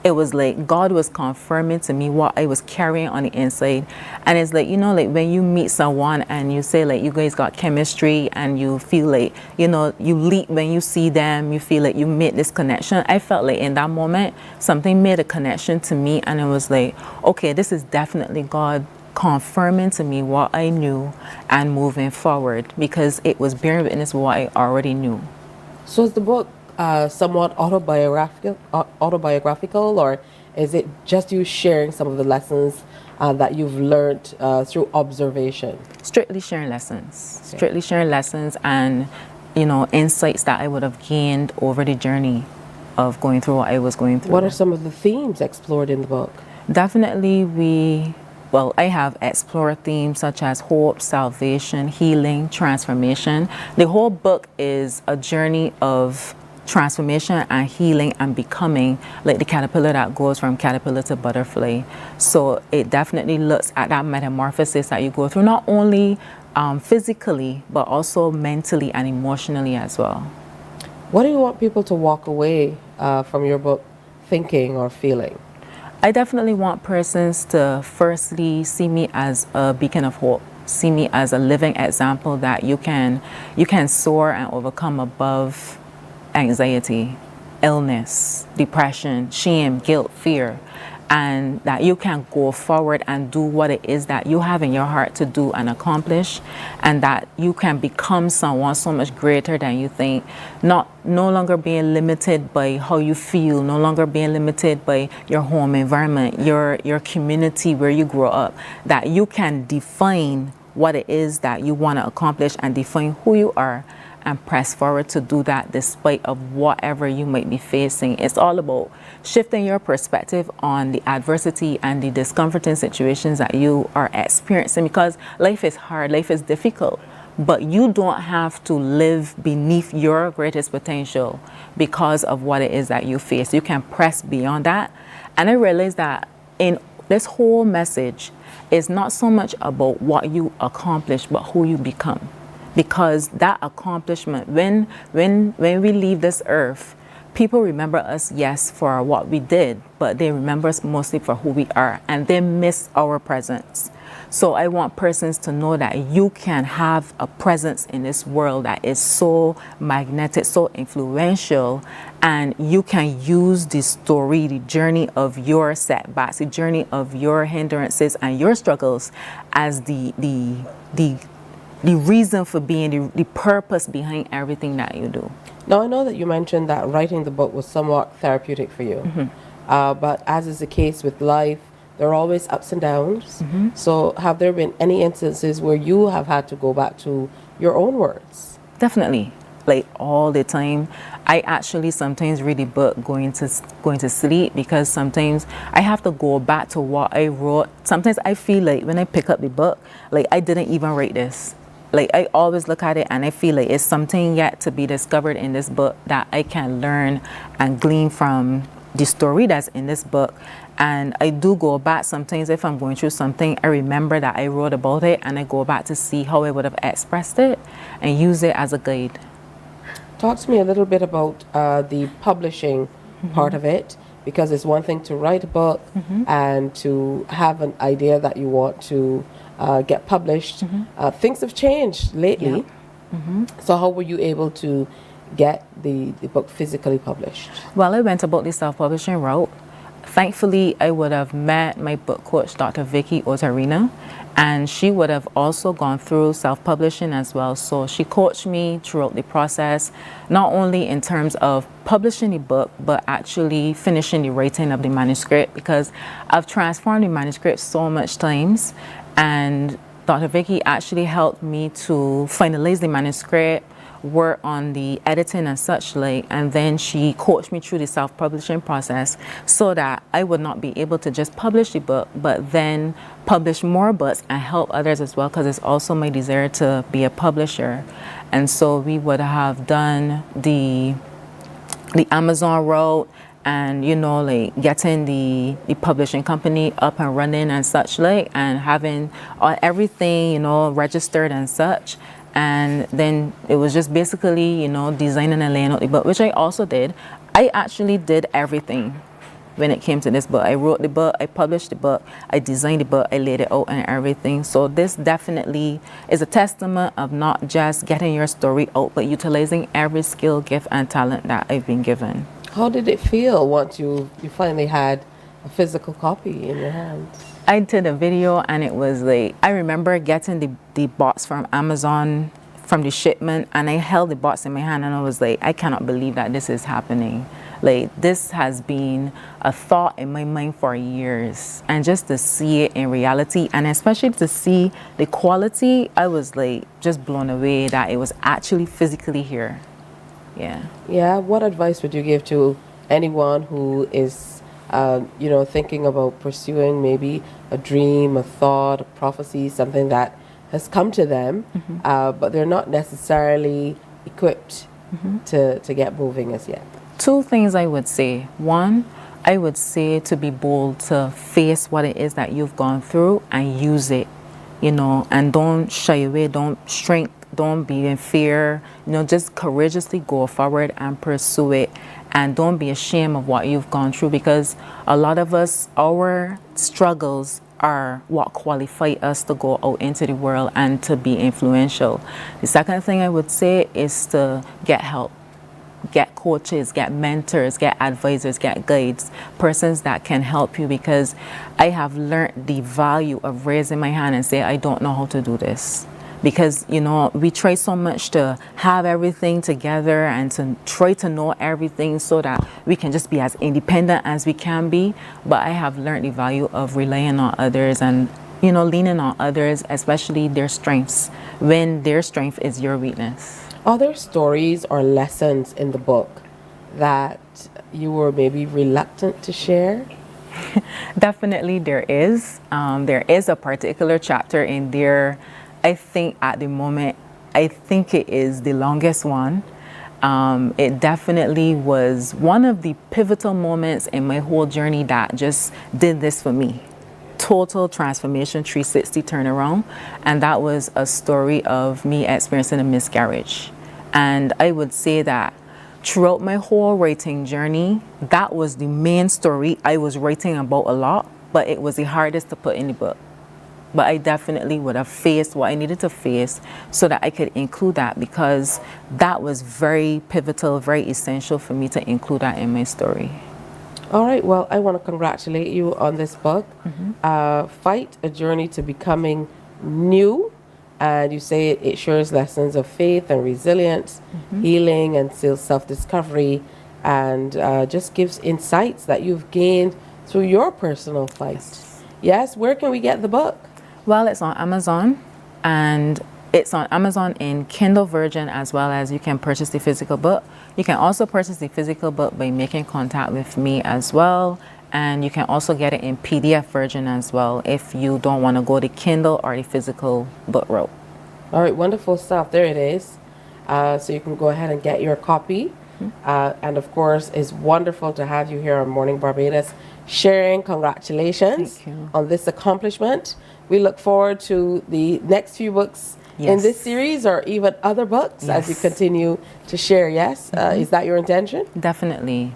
It was like God was confirming to me what I was carrying on the inside. And it's like, you know, like when you meet someone and you say like you guys got chemistry and you feel like, you know, you leap when you see them, you feel like you made this connection. I felt like in that moment, something made a connection to me, and it was like, okay, this is definitely God confirming to me what I knew and moving forward, because it was bearing witness to what I already knew. So is the book somewhat autobiographical, or is it just you sharing some of the lessons that you've learned through observation? Strictly sharing lessons. Okay. Strictly sharing lessons and, you know, insights that I would have gained over the journey of going through what I was going through. What are some of the themes explored in the book? Definitely I have explored themes such as hope, salvation, healing, transformation. The whole book is a journey of transformation and healing and becoming, like the caterpillar that goes from caterpillar to butterfly. So it definitely looks at that metamorphosis that you go through, not only physically, but also mentally and emotionally as well. What do you want people to walk away from your book thinking or feeling? I definitely want persons to firstly see me as a beacon of hope, see me as a living example that you can soar and overcome above anxiety, illness, depression, shame, guilt, fear, and that you can go forward and do what it is that you have in your heart to do and accomplish, and that you can become someone so much greater than you think, no longer being limited by how you feel, no longer being limited by your home environment, your community where you grow up, that you can define what it is that you want to accomplish and define who you are and press forward to do that despite of whatever you might be facing. It's all about shifting your perspective on the adversity and the discomforting situations that you are experiencing, because life is hard, life is difficult, but you don't have to live beneath your greatest potential because of what it is that you face. You can press beyond that. And I realized that in this whole message is not so much about what you accomplish, but who you become. Because that accomplishment, when we leave this earth, people remember us, yes, for what we did, but they remember us mostly for who we are, and they miss our presence. So I want persons to know that you can have a presence in this world that is so magnetic, so influential, and you can use the story, the journey of your setbacks, the journey of your hindrances and your struggles as the reason for being, the purpose behind everything that you do. Now, I know that you mentioned that writing the book was somewhat therapeutic for you, but as is the case with life, there are always ups and downs. So have there been any instances where you have had to go back to your own words? Definitely, like all the time. I actually sometimes read the book going to sleep, because sometimes I have to go back to what I wrote. Sometimes I feel like when I pick up the book, like I didn't even write this. Like I always look at it and I feel like it's something yet to be discovered in this book that I can learn and glean from the story that's in this book. And I do go back sometimes if I'm going through something, I remember that I wrote about it, and I go back to see how I would have expressed it and use it as a guide. Talk to me a little bit about the publishing part of it, because it's one thing to write a book and to have an idea that you want to get published. Things have changed lately. So how were you able to get the book physically published? Well, I went about the self-publishing route. Thankfully, I would have met my book coach, Dr. Vicky Otarina, and she would have also gone through self-publishing as well. So she coached me throughout the process, not only in terms of publishing the book, but actually finishing the writing of the manuscript, because I've transformed the manuscript so much times, and Dr. Vicky actually helped me to finalize the manuscript, work on the editing and such like, and then she coached me through the self-publishing process so that I would not be able to just publish the book, but then publish more books and help others as well, because it's also my desire to be a publisher. And so we would have done the the Amazon route, and like getting the publishing company up and running and such like, and having everything registered and such. And then it was just basically designing and laying out the book, which I also did. I actually did everything when it came to this book. I wrote the book, I published the book, I designed the book, I laid it out and everything. So this definitely is a testament of not just getting your story out, but utilizing every skill, gift, and talent that I've been given. How did it feel once you finally had a physical copy in your hands? I did a video, and it was like, I remember getting the box from Amazon, from the shipment, and I held the box in my hand and I was like, I cannot believe that this is happening. Like, this has been a thought in my mind for years, and just to see it in reality, and especially to see the quality, I was like just blown away that it was actually physically here. Yeah. What advice would you give to anyone who is thinking about pursuing maybe a dream, a thought, a prophecy, something that has come to them, but they're not necessarily equipped to get moving as yet? 2 things I would say. 1, I would say to be bold, to face what it is that you've gone through and use it, and don't shy away, don't shrink, don't be in fear, just courageously go forward and pursue it. And don't be ashamed of what you've gone through, because a lot of us, our struggles are what qualify us to go out into the world and to be influential. The second thing I would say is to get help. Get coaches, get mentors, get advisors, get guides, persons that can help you, because I have learned the value of raising my hand and say, I don't know how to do this. Because, we try so much to have everything together and to try to know everything so that we can just be as independent as we can be. But I have learned the value of relying on others and, leaning on others, especially their strengths, when their strength is your weakness. Are there stories or lessons in the book that you were maybe reluctant to share? Definitely there is. There is a particular chapter in there. I think at the moment, I think it is the longest one. It definitely was one of the pivotal moments in my whole journey that just did this for me. Total transformation, 360 turnaround. And that was a story of me experiencing a miscarriage. And I would say that throughout my whole writing journey, that was the main story I was writing about a lot, but it was the hardest to put in the book. But I definitely would have faced what I needed to face so that I could include that, because that was very pivotal, very essential for me to include that in my story. All right, well, I want to congratulate you on this book, Fight, A Journey to Becoming New. And you say it shares lessons of faith and resilience, healing and self-discovery, and just gives insights that you've gained through your personal fight. Yes, where can we get the book? Well, it's on Amazon, and it's on Amazon in Kindle version, as well as you can purchase the physical book. You can also purchase the physical book by making contact with me as well. And you can also get it in PDF version as well if you don't want to go the Kindle or the physical book route. All right, wonderful stuff. There it is. So you can go ahead and get your copy. And of course, it's wonderful to have you here on Morning Barbados sharing. Congratulations on this accomplishment. We look forward to the next few books in this series, or even other books as you continue to share. Yes, is that your intention? Definitely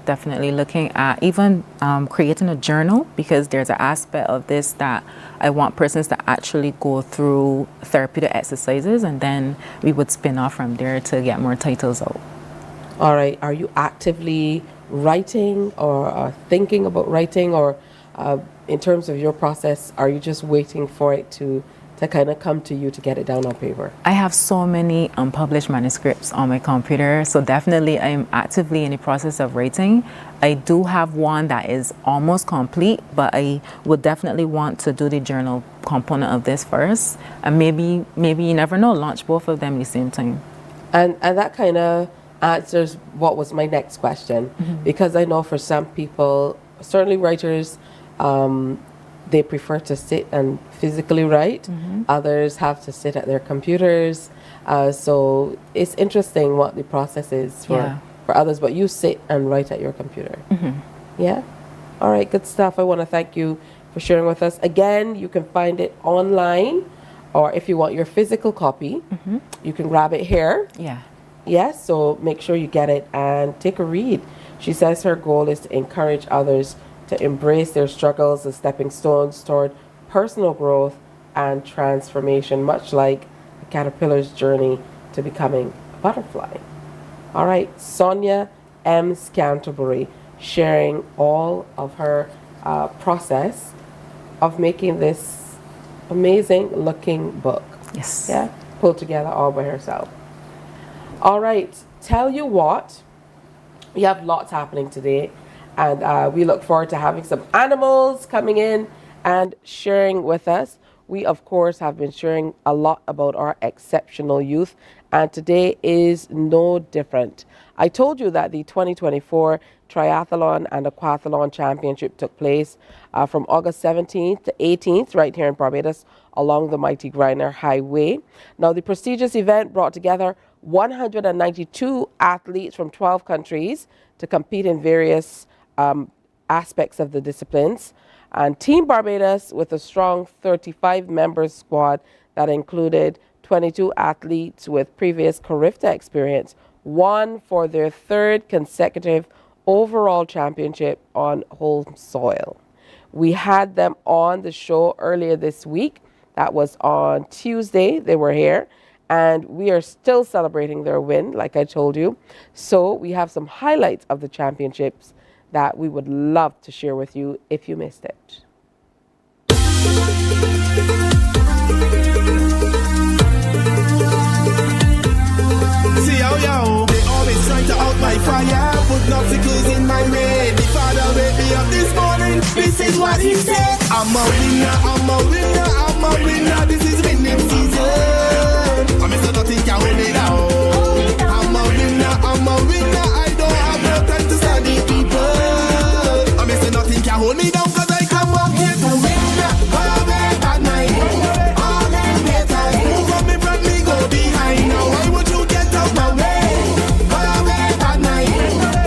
looking at even creating a journal, because there's an aspect of this that I want persons to actually go through therapeutic exercises, and then we would spin off from there to get more titles out. All right, are you actively writing or thinking about writing, or in terms of your process, are you just waiting for it to kind of come to you to get it down on paper? I have so many unpublished manuscripts on my computer, so definitely I am actively in the process of writing. I do have one that is almost complete, but I would definitely want to do the journal component of this first, and maybe you never know, launch both of them at the same time. And that kind of answers what was my next question, because I know for some people, certainly writers, they prefer to sit and physically write. Others have to sit at their computers. So it's interesting what the process is for for others, but you sit and write at your computer. Yeah? All right, good stuff. I want to thank you for sharing with us. Again, you can find it online, or if you want your physical copy, you can grab it here. Yeah. Yes, so make sure you get it and take a read. She says her goal is to encourage others to embrace their struggles as stepping stones toward personal growth and transformation, much like a caterpillar's journey to becoming a butterfly. All right, Sonia M. Scanterbury sharing all of her process of making this amazing looking book. Yes. Yeah, pulled together all by herself. All right, tell you what, we have lots happening today, and we look forward to having some animals coming in and sharing with us. We, of course, have been sharing a lot about our exceptional youth, and today is no different. I told you that the 2024 Triathlon and Aquathlon Championship took place from August 17th to 18th right here in Barbados along the Mighty Griner Highway. Now, the prestigious event brought together 192 athletes from 12 countries to compete in various aspects of the disciplines. And Team Barbados, with a strong 35-member squad that included 22 athletes with previous Carifta experience, won for their third consecutive overall championship on home soil. We had them on the show earlier this week. That was on Tuesday. They were here. And we are still celebrating their win, like I told you. So we have some highlights of the championships that we would love to share with you if you missed it. See how yo, they always try to out my fire, put obstacles in my way. The Father wake me up this morning, this is what he said. I'm a winner, I'm a winner, I'm a winner, this is winning season. I'm Mr. Nothing can hold me down. I'm a winner, I'm a winner, I don't have no time to study people. I'm Mr. Nothing can hold me down, cause I come up here to win. All them bad mind, all them haters, move on me from me, go behind. Now why would you get out my way? All them bad mind,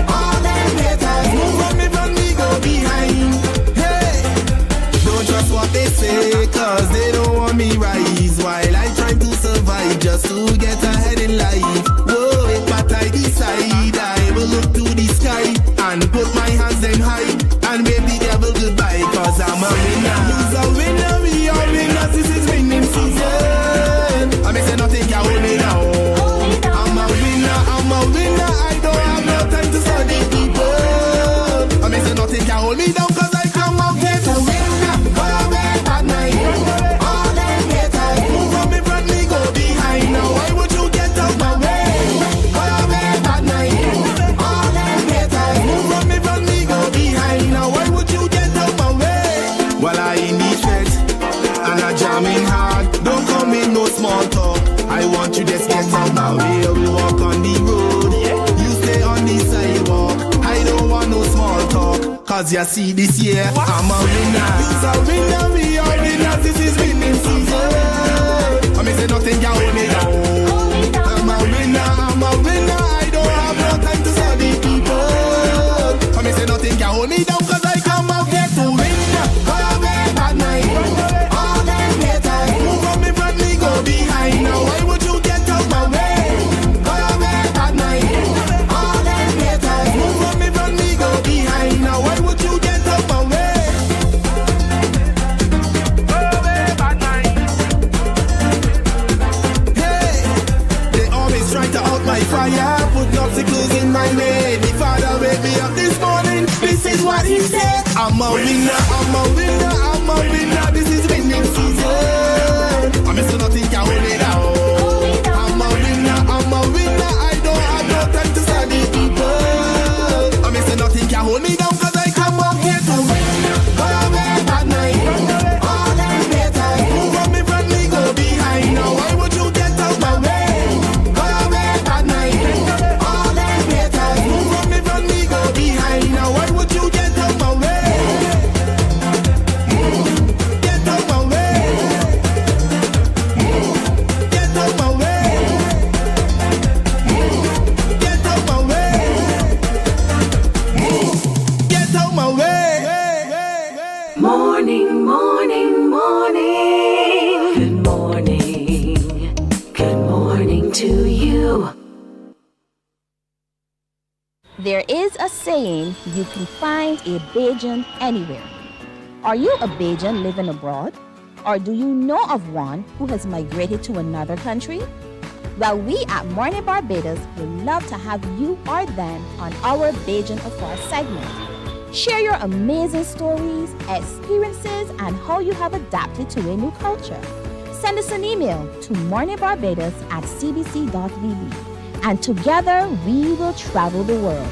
all them haters, move on me from me, go behind. Hey, don't trust what they say, cause they don't want me rise, while I try to survive just to get ahead in life. Whoa, but I decide I will look to the sky and put my hands them high and wave the devil goodbye, cause I'm a winner. Who's a winner? We are winners, this is winning season. I may say nothing can hold me down. I'm a winner, I'm a winner, I don't have no time to study people. I may say nothing can hold me down, cause I come out here to win. All them bad mind, all them haters, move on me front, me go behind. Now why would you get out my way? All them bad mind, all them haters, move on me front, me go behind. Now why would you get out my way? Well, I in the threat and I jamming hard. Don't come in no small talk. I want you just get out my way. We walk on the road, you stay on the sidewalk. I don't want no small talk, cause you see this year I'm a winner. You're a winner, we are winners, this is winning season. I may say nothing can hold me down. I'm a winner, I'm a winner, I don't have no time to study people. I may say nothing can hold me down, cause I come out here to win. All them bad mind, all them haters, move on me front, me go behind. Now why would you get out my way? All them bad mind, all them haters, move on me front, me go behind. Now why would you get out my way? All them bad mind. Hey, they always try to out my fire, put obstacles in my way. The Father wake me up this morning, this is what he said. I'm a winner, I'm a winner, I'm a winner, this is winning season. I'm Mr. Nothing can hold me down. I'm a winner, I'm a winner, I don't have no time to study people. I'm Mr. Nothing can hold me down, cause I come up here to win. All them bad mind, all them haters, move on me front, me go behind. Now why would you get out my way? All them bad mind, all them haters, move on me front, me go behind. Now why would you get out my way? There is a saying, you can find a Bajan anywhere. Are you a Bajan living abroad? Or do you know of one who has migrated to another country? Well, we at Mornin Barbados would love to have you or them on our Bajan Afar segment. Share your amazing stories, experiences, and how you have adapted to a new culture. Send us an email to morninbarbados@cbc.vb, and together we will travel the world.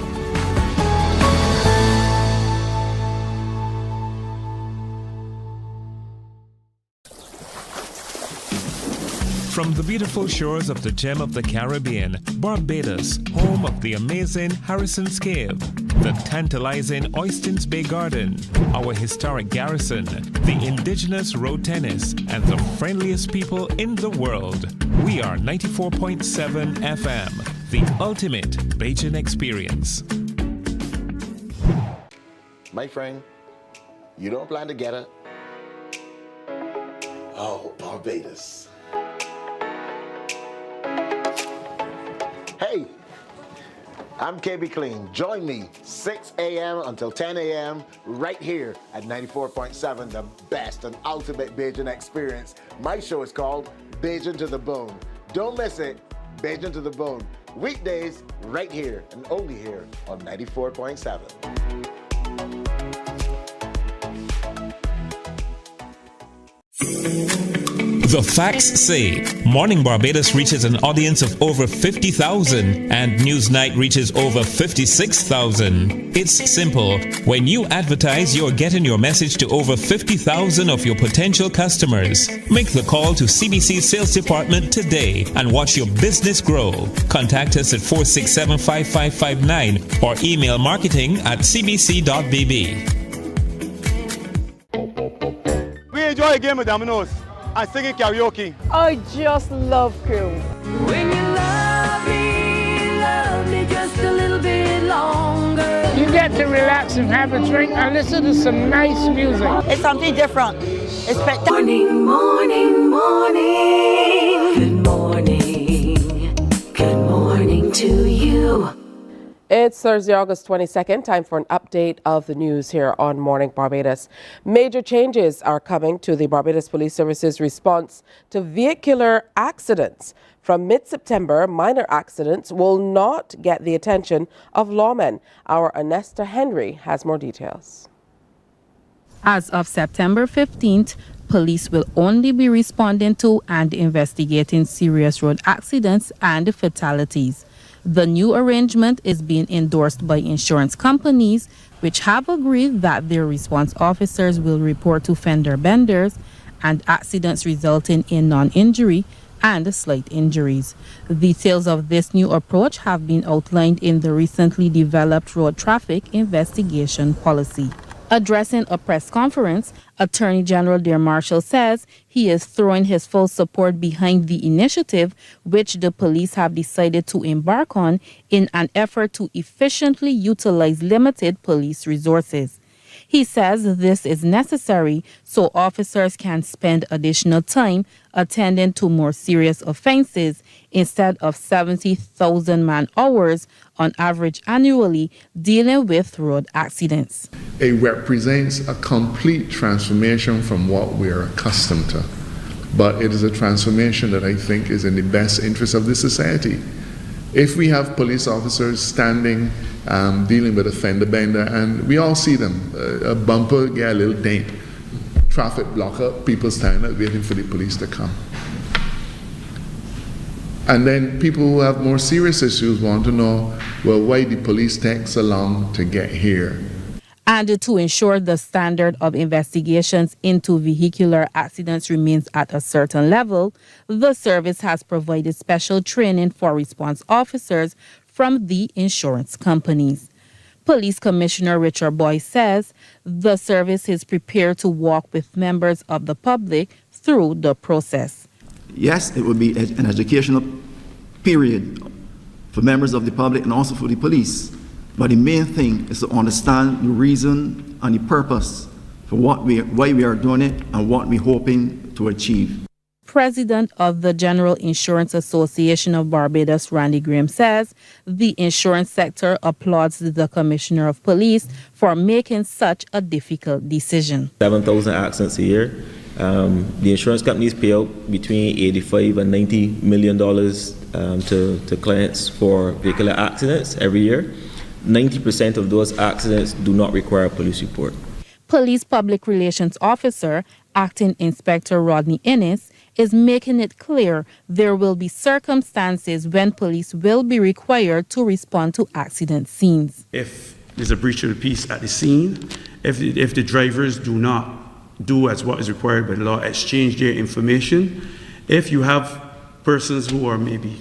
From the beautiful shores of the gem of the Caribbean, Barbados, home of the amazing Harrison's Cave, the tantalizing Oystins Bay Garden, our historic garrison, the indigenous road tennis, and the friendliest people in the world. We are 94.7 FM, the ultimate Bajan experience. My friend, you don't plan to get it? Oh, Barbados. Hey, I'm KB Clean. Join me 6 a.m. until 10 a.m. right here at 94.7, the best and ultimate Bajan experience. My show is called Bajan to the Bone. Don't miss it, Bajan to the Bone. Weekdays right here and only here on 94.7. The facts say Morning Barbados reaches an audience of over 50,000 and Newsnight reaches over 56,000. It's simple. When you advertise, you're getting your message to over 50,000 of your potential customers. Make the call to CBC Sales Department today and watch your business grow. Contact us at 467-5559 or email marketing@cbc.bb. We enjoy a game of dominoes and singing karaoke. I just love crew. When you love me just a little bit longer. You get to relax and have a drink and listen to some nice music. It's something different. It's spectacular. Morning, morning, morning. Good morning. Good morning to you. It's Thursday, August 22nd. Time for an update of the news here on Morning Barbados. Major changes are coming to the Barbados Police Service's response to vehicular accidents. From mid-September, minor accidents will not get the attention of lawmen. Our Anesta Henry has more details. As of September 15th, police will only be responding to and investigating serious road accidents and fatalities. The new arrangement is being endorsed by insurance companies, which have agreed that their response officers will report to fender benders and accidents resulting in non-injury and slight injuries. Details of this new approach have been outlined in the recently developed road traffic investigation policy. Addressing a press conference, Attorney General Dear Marshall says he is throwing his full support behind the initiative, which the police have decided to embark on in an effort to efficiently utilize limited police resources. He says this is necessary so officers can spend additional time attending to more serious offenses instead of 70,000 man-hours on average annually dealing with road accidents. It represents a complete transformation from what we're accustomed to. But it is a transformation that I think is in the best interest of the society. If we have police officers standing, dealing with a fender bender, and we all see them, a bumper get a little dent, traffic blocker, people standing up waiting for the police to come. And then people who have more serious issues want to know, well, why the police take so long to get here? And to ensure the standard of investigations into vehicular accidents remains at a certain level, the service has provided special training for response officers from the insurance companies. Police Commissioner Richard Boyce says the service is prepared to walk with members of the public through the process. Yes, it will be an educational period for members of the public and also for the police. But the main thing is to understand the reason and the purpose for why we are doing it and what we're hoping to achieve. President of the General Insurance Association of Barbados, Randy Graham, says the insurance sector applauds the Commissioner of Police for making such a difficult decision. 7,000 accidents a year. The insurance companies pay out between $85 and $90 million to clients for vehicular accidents every year. 90% of those accidents do not require a police report. Police Public Relations Officer, Acting Inspector Rodney Innes, is making it clear there will be circumstances when police will be required to respond to accident scenes. If there's a breach of the peace at the scene, if the drivers do not do as what is required by the law, exchange their information, if you have persons who are maybe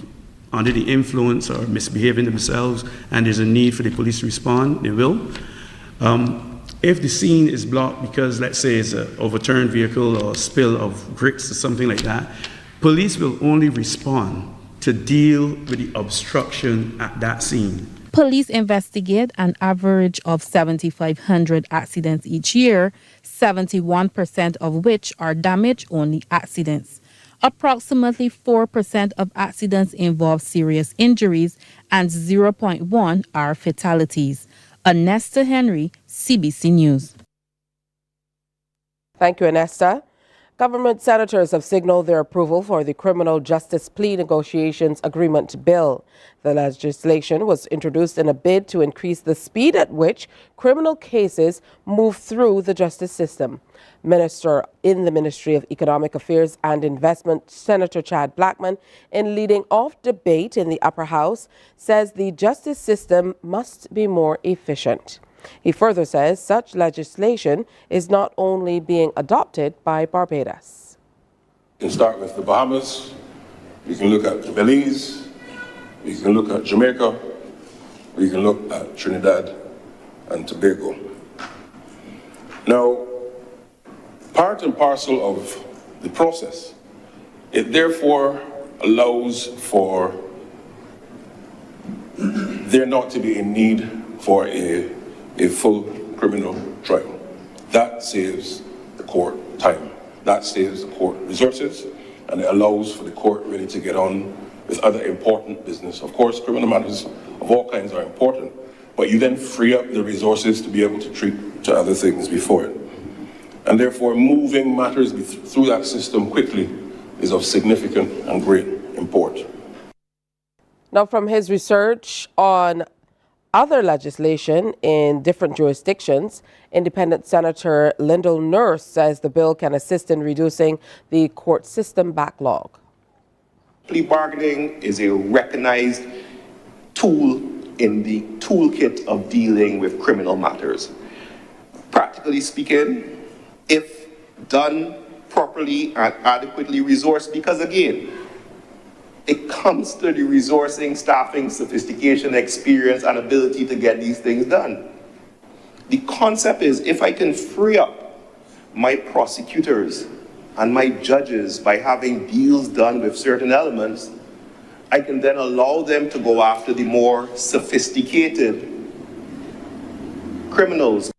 under the influence or misbehaving themselves and there's a need for the police to respond, they will. If the scene is blocked because, let's say, it's an overturned vehicle or a spill of grits or something like that, police will only respond to deal with the obstruction at that scene. Police investigate an average of 7,500 accidents each year, 71% of which are damage-only accidents. Approximately 4% of accidents involve serious injuries and 0.1 are fatalities. Anesta Henry, CBC News. Thank you, Anesta. Government senators have signaled their approval for the Criminal Justice Plea Negotiations Agreement Bill. The legislation was introduced in a bid to increase the speed at which criminal cases move through the justice system. Minister in the Ministry of Economic Affairs and Investment, Senator Chad Blackman, in leading off debate in the upper house, says the justice system must be more efficient. He further says such legislation is not only being adopted by Barbados. We can start with the Bahamas, we can look at Belize, we can look at Jamaica, we can look at Trinidad and Tobago. Now, part and parcel of the process, it therefore allows for there not to be a need for a full criminal trial. That saves the court time. That saves the court resources, and it allows for the court really to get on with other important business. Of course, criminal matters of all kinds are important, but you then free up the resources to be able to treat to other things before it. And therefore, moving matters through that system quickly is of significant and great import. Now, from his research on other legislation in different jurisdictions, Independent Senator Lyndall Nurse says the bill can assist in reducing the court system backlog. Plea bargaining is a recognized tool in the toolkit of dealing with criminal matters. Practically speaking, if done properly and adequately resourced, because again, it comes to the resourcing, staffing, sophistication, experience, and ability to get these things done. The concept is if I can free up my prosecutors and my judges by having deals done with certain elements, I can then allow them to go after the more sophisticated criminals.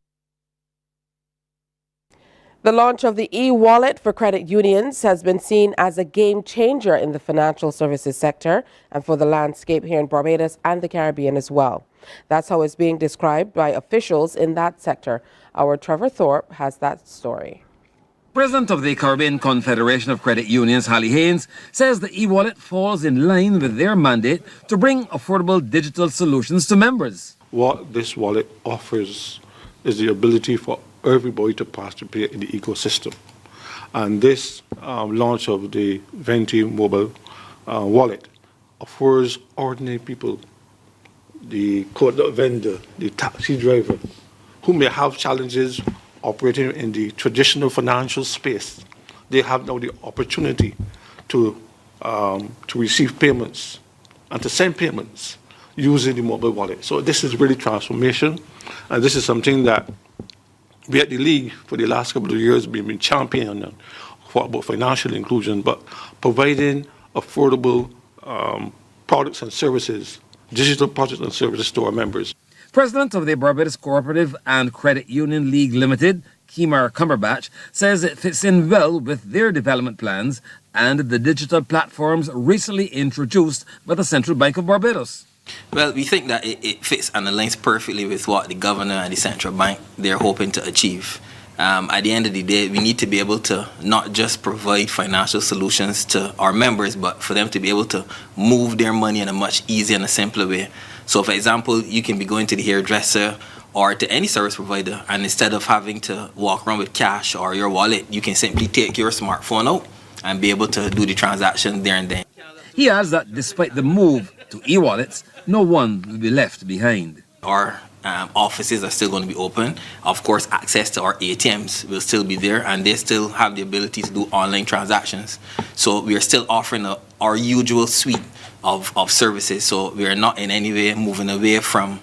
The launch of the e-wallet for credit unions has been seen as a game changer in the financial services sector and for the landscape here in Barbados and the Caribbean as well. That's how it's being described by officials in that sector. Our Trevor Thorpe has that story. President of the Caribbean Confederation of Credit Unions, Hallie Haynes, says the e-wallet falls in line with their mandate to bring affordable digital solutions to members. What this wallet offers is the ability for everybody to participate in the ecosystem. And this launch of the Venti mobile wallet offers ordinary people, the code vendor, the taxi driver, who may have challenges operating in the traditional financial space. They have now the opportunity to receive payments and to send payments using the mobile wallet. So this is really transformation, and this is something that we at the League for the last couple of years we've been championing for about financial inclusion, but providing affordable products and services, digital products and services to our members. President of the Barbados Cooperative and Credit Union League Limited, Kemar Cumberbatch, says it fits in well with their development plans and the digital platforms recently introduced by the Central Bank of Barbados. Well, we think that it fits and aligns perfectly with what the governor and the central bank, they're hoping to achieve. At the end of the day, we need to be able to not just provide financial solutions to our members, but for them to be able to move their money in a much easier and a simpler way. So, for example, you can be going to the hairdresser or to any service provider, and instead of having to walk around with cash or your wallet, you can simply take your smartphone out and be able to do the transaction there and then. He adds that despite the move to e-wallets, no one will be left behind. Our offices are still going to be open. Of course, access to our ATMs will still be there, and they still have the ability to do online transactions. So we are still offering our usual suite of services. So we are not in any way moving away from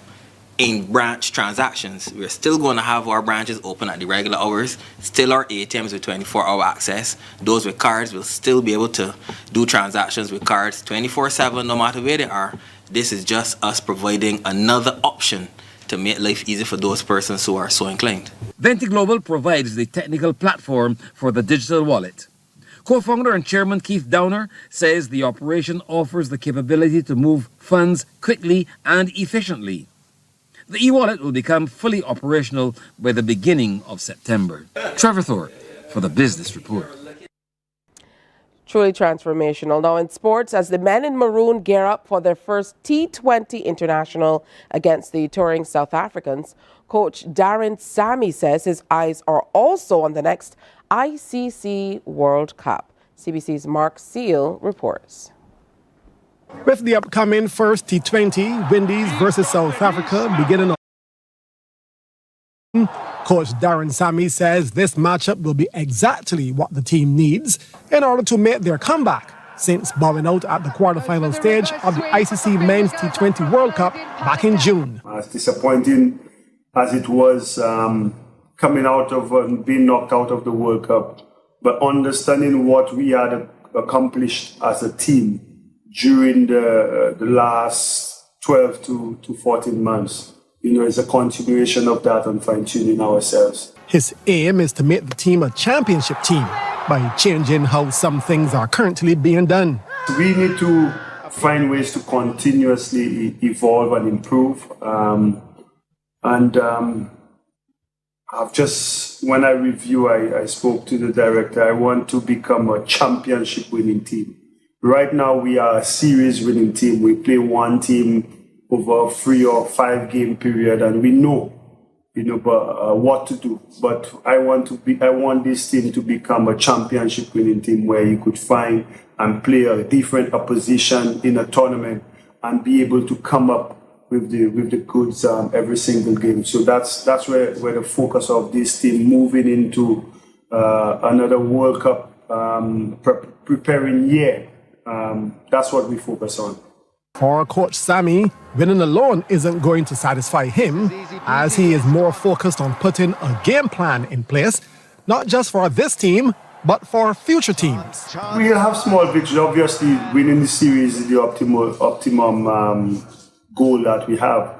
in-branch transactions. We're still going to have our branches open at the regular hours, still our ATMs with 24-hour access. Those with cards will still be able to do transactions with cards 24/7, no matter where they are. This is just us providing another option to make life easier for those persons who are so inclined. Venti Global provides the technical platform for the digital wallet. Co-founder and chairman Keith Downer says the operation offers the capability to move funds quickly and efficiently. The e-wallet will become fully operational by the beginning of September. Trevor Thorpe for the Business Report. Truly transformational. Now in sports, as the men in maroon gear up for their first T20 international against the touring South Africans, coach Darren Sammy says his eyes are also on the next ICC World Cup. CBC's Mark Seal reports. With the upcoming first T20, Windies versus South Africa beginning on, Coach Darren Sammy says this matchup will be exactly what the team needs in order to make their comeback since bowing out at the quarterfinal stage of the ICC Men's T20 World Cup back in June. As disappointing as it was coming out of being knocked out of the World Cup, but understanding what we had accomplished as a team during the last 12 to 14 months. It's a continuation of that and fine-tuning ourselves. His aim is to make the team a championship team by changing how some things are currently being done. We need to find ways to continuously evolve and improve. I've just, when I review, I spoke to the director, I want to become a championship winning team. Right now, we are a series winning team. We play one team over a 3 or 5 game period, and we know what to do. But I want this team to become a championship winning team where you could find and play a different opposition in a tournament and be able to come up with the goods every single game. So that's where the focus of this team moving into another World Cup preparing year. That's what we focus on. For Coach Sammy, winning alone isn't going to satisfy him, as he is more focused on putting a game plan in place, not just for this team, but for future teams. We'll have small victories. Obviously, winning the series is the optimum goal that we have.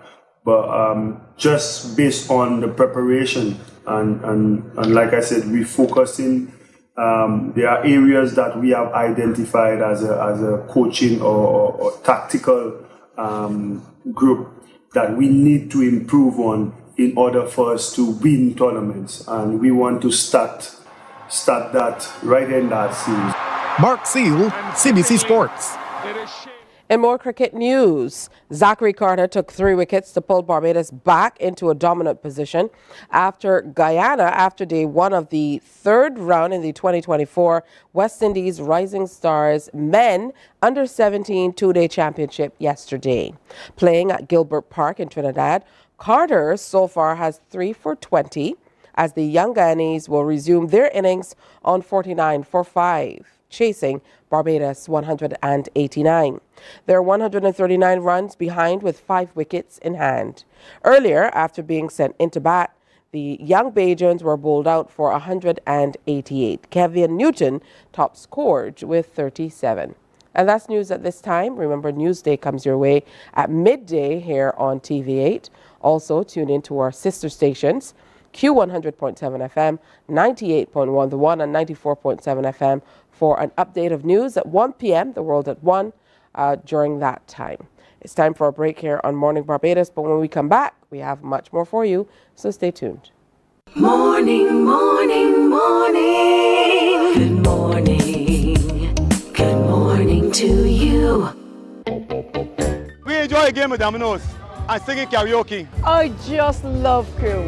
But just based on the preparation and like I said, we focusing. There are areas that we have identified as a coaching or tactical group that we need to improve on in order for us to win tournaments, and we want to start that right in that series. Mark Seal, CBC Sports. In more cricket news, Zachary Carter took 3 wickets to pull Barbados back into a dominant position after Guyana after day 1 of the 3rd round in the 2024 West Indies Rising Stars Men Under-17 2-day championship yesterday. Playing at Gilbert Park in Trinidad, Carter so far has 3 for 20 as the young Guyanese will resume their innings on 49 for 5. Chasing Barbados 189. They're 139 runs behind with 5 wickets in hand. Earlier, after being sent into bat, the young Bajans were bowled out for 188. Kevin Newton top scored with 37. And that's news at this time. Remember, Newsday comes your way at midday here on TV8. Also, tune in to our sister stations, Q100.7 FM, 98.1 The One, and 94.7 FM for an update of news at 1 p.m., the world at 1 during that time. It's time for a break here on Morning Barbados, but when we come back, we have much more for you, so stay tuned. Morning, morning, morning. Good morning. Good morning to you. We enjoy a game of dominoes and singing karaoke. I just love crew.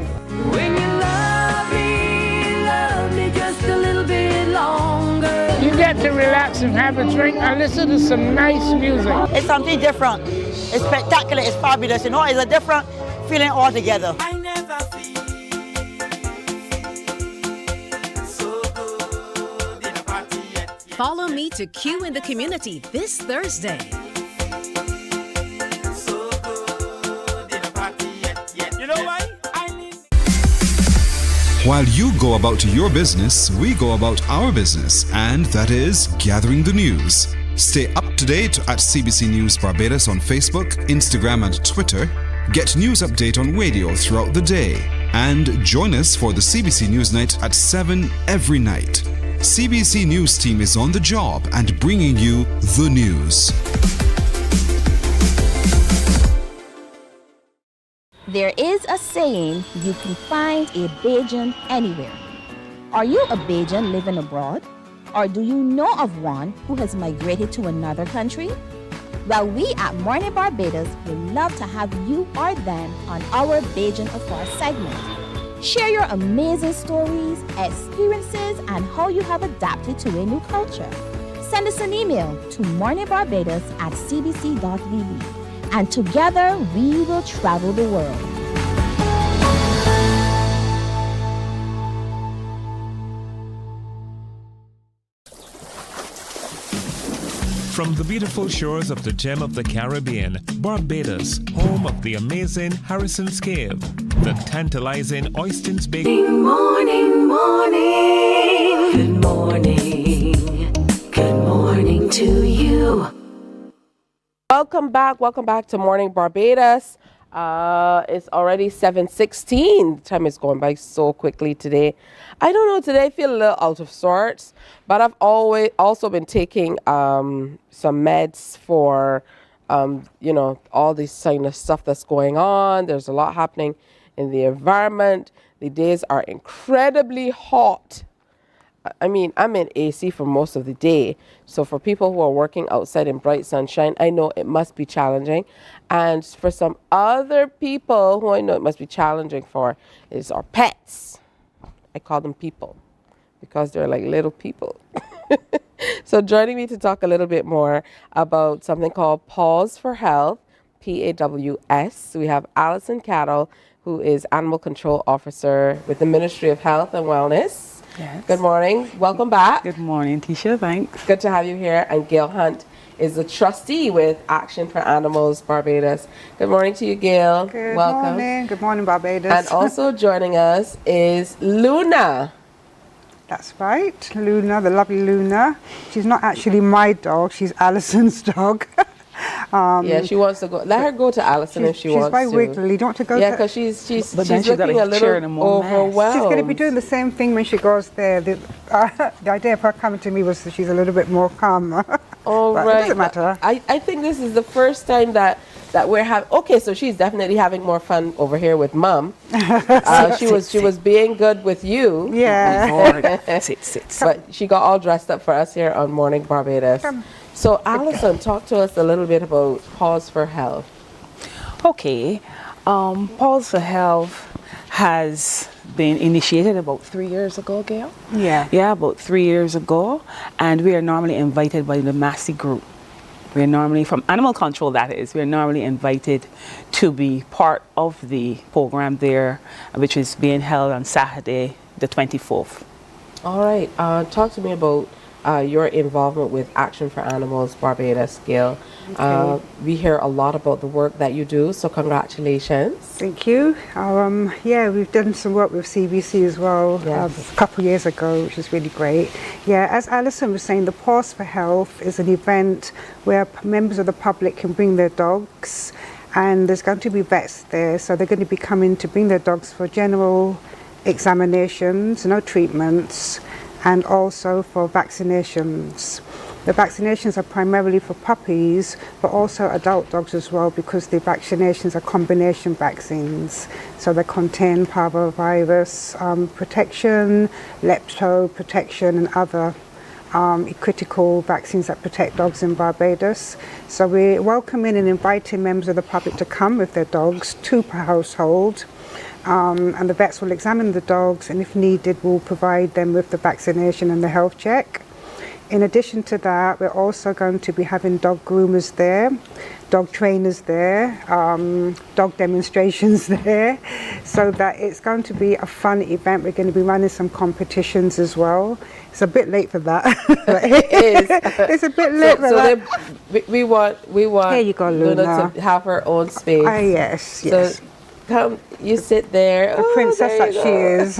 When you love me just a little bit longer. You get to relax and have a drink and listen to some nice music. It's something different. It's spectacular. It's fabulous. It's a different feeling altogether. I never feel so good in a party yet. Follow me to Q in the Community this Thursday. You know why? While you go about your business, we go about our business, and that is gathering the news. Stay up to date at CBC News Barbados on Facebook, Instagram, and Twitter. Get news update on radio throughout the day. And join us for the CBC News Night at 7 every night. CBC News team is on the job and bringing you the news. There is a saying, you can find a Bajan anywhere. Are you a Bajan living abroad? Or do you know of one who has migrated to another country? Well, we at Mornin Barbados would love to have you or them on our Bajan Afar segment. Share your amazing stories, experiences, and how you have adapted to a new culture. Send us an email to morninbarbados@cbc.vb. And together we will travel the world. From the beautiful shores of the gem of the Caribbean, Barbados, home of the amazing Harrison's Cave, the tantalizing Oystins Bay. Morning, morning. Good morning. Good morning to you. Welcome back to Morning Barbados. It's already 7:16. The time is going by so quickly today. I don't know, today I feel a little out of sorts, but I've also been taking some meds for, all this kind of stuff that's going on. There's a lot happening in the environment. The days are incredibly hot. I mean, I'm in AC for most of the day. So for people who are working outside in bright sunshine, I know it must be challenging. And for some other people who I know it must be challenging for is our pets. I call them people because they're like little people. So joining me to talk a little bit more about something called Paws for Health, PAWS, we have Alison Cattle, who is Animal Control Officer with the Ministry of Health and Wellness. Yes. Good morning. Welcome back. Good morning, Tisha. Thanks. Good to have you here. And Gail Hunt is a trustee with Action for Animals Barbados. Good morning to you, Gail. Good Welcome. morning. Good morning, Barbados. And also joining us is Luna. That's right, Luna, the lovely Luna. She's not actually my dog. She's Alison's dog. Yeah, she wants to go. Let her go to Alison if she wants to. She's very wiggly. Don't want to go Yeah, to... because she's then looking a little overwhelmed. She's going to be doing the same thing when she goes there. The idea of her coming to me was that she's a little bit more calmer. Oh, But right. It doesn't matter. I think this is the first time that we're having. Okay, so she's definitely having more fun over here with Mum. She was being good with you. Yeah. Sit. But she got all dressed up for us here on Morning Barbados. So, Alison, talk to us a little bit about Paws for Health. Okay. Paws for Health has been initiated about 3 years ago, Gail. Yeah. Yeah, about 3 years ago. And we are normally invited by the Massey Group. We're normally, from Animal Control that is, we're normally invited to be part of the program there, which is being held on Saturday, the 24th. All right. Talk to me about your involvement with Action for Animals Barbados, Gail. Okay. We hear a lot about the work that you do, so congratulations. Thank you. Yeah, we've done some work with CBC as well a couple of years ago, which is really great. Yeah, as Alison was saying, the Paws for Health is an event where members of the public can bring their dogs, and there's going to be vets there, so they're going to be coming to bring their dogs for general examinations, no treatments, and also for vaccinations. The vaccinations are primarily for puppies, but also adult dogs as well, because the vaccinations are combination vaccines. So they contain parvovirus protection, lepto protection, and other critical vaccines that protect dogs in Barbados. So we're welcoming and inviting members of the public to come with their dogs, 2 per household. And the vets will examine the dogs, and if needed, will provide them with the vaccination and the health check. In addition to that, we're also going to be having dog groomers there, dog trainers there, dog demonstrations there, so that it's going to be a fun event. We're going to be running some competitions as well. It's a bit late for that. It is. It's a bit late for that. We want Here you go, Luna to have her own space. Yes, yes. So come, you sit there. The princess that she is.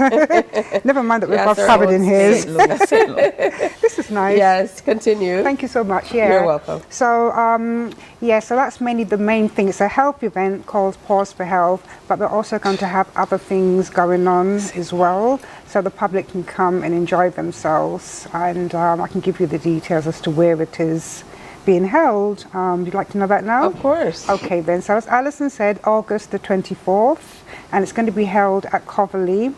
Never mind that we're both covered in his. This is nice. Yes, continue. Thank you so much. Yeah. You're welcome. So, so that's mainly the main thing. It's a health event called Pause for Health, but we're also going to have other things going on as well, so the public can come and enjoy themselves. And I can give you the details as to where it is being held. You'd like to know that now? Of course. Okay then, so as Alison said, August the 24th, and it's going to be held at Coverley,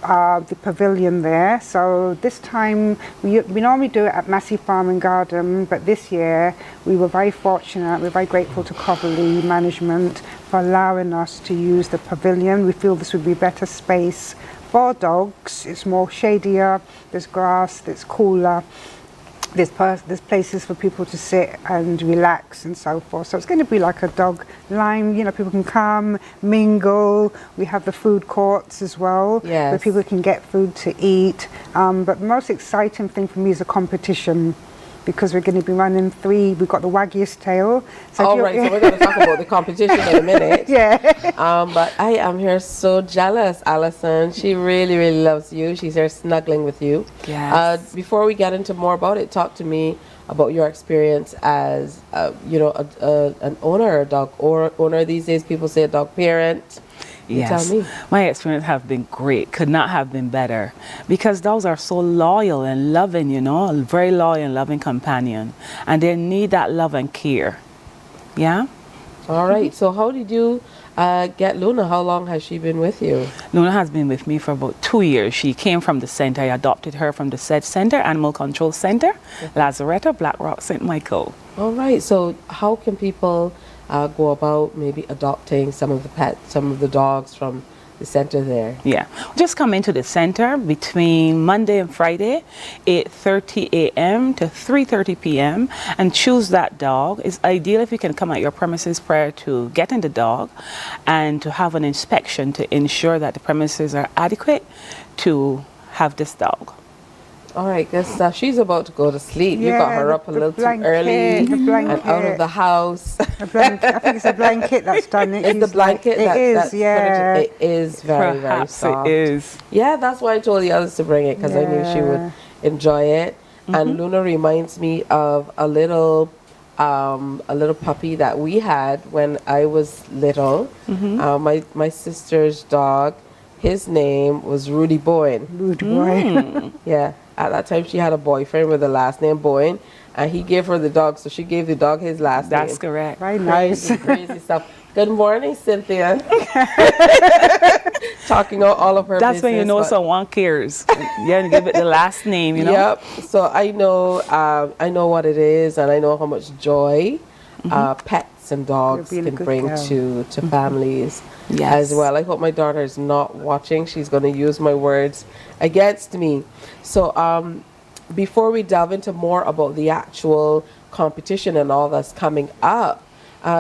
the pavilion there. So this time, we normally do it at Massey Farm and Garden, but this year we were very fortunate, we're very grateful to Coverley management for allowing us to use the pavilion. We feel this would be better space for dogs. It's more shadier, there's grass, there's cooler. There's places for people to sit and relax and so forth. So it's going to be like a dog line, people can come, mingle. We have the food courts as well, where people can get food to eat. But the most exciting thing for me is a competition, because we're going to be running 3. We've got the waggiest tail. So so we're going to talk about the competition in a minute. But I am here so jealous, Alison. She really, really loves you. She's here snuggling with you. Yes. Before we get into more about it, talk to me about your experience as, an owner, a dog owner. These days, people say a dog parent. Yes, tell me. My experience have been great. Could not have been better, because dogs are so loyal and loving, a very loyal and loving companion, and they need that love and care. Yeah. All right. So how did you get Luna? How long has she been with you? Luna has been with me for about 2 years. She came from the center. I adopted her from the SED Center, Animal Control Center, Lazaretta, Black Rock, St. Michael. All right. So how can people go about maybe adopting some of the pets, some of the dogs from the center there? Yeah, just come into the center between Monday and Friday, 8:30 a.m. to 3:30 p.m. and choose that dog. It's ideal if you can come at your premises prior to getting the dog, and to have an inspection to ensure that the premises are adequate to have this dog. All right, because she's about to go to sleep. You got her up a little too early and out of the house. I think it's a blanket that's done it. It's the blanket It is very, very soft. It is. Yeah, that's why I told the others to bring it, because I knew she would enjoy it. And Luna reminds me of a little puppy that we had when I was little. My sister's dog, his name was Rudy Boyne. Rudy Boyne. Yeah. At that time, she had a boyfriend with the last name Boyne, and he gave her the dog, so she gave the dog his last name. That's correct. Very nice. Crazy stuff. Good morning, Cynthia. Talking all of her That's business. when you know someone cares. You give it the last name, Yep. So I know what it is, and I know how much joy pets and dogs can bring to families as well. I hope my daughter is not watching. She's going to use my words against me. So before we delve into more about the actual competition and all that's coming up,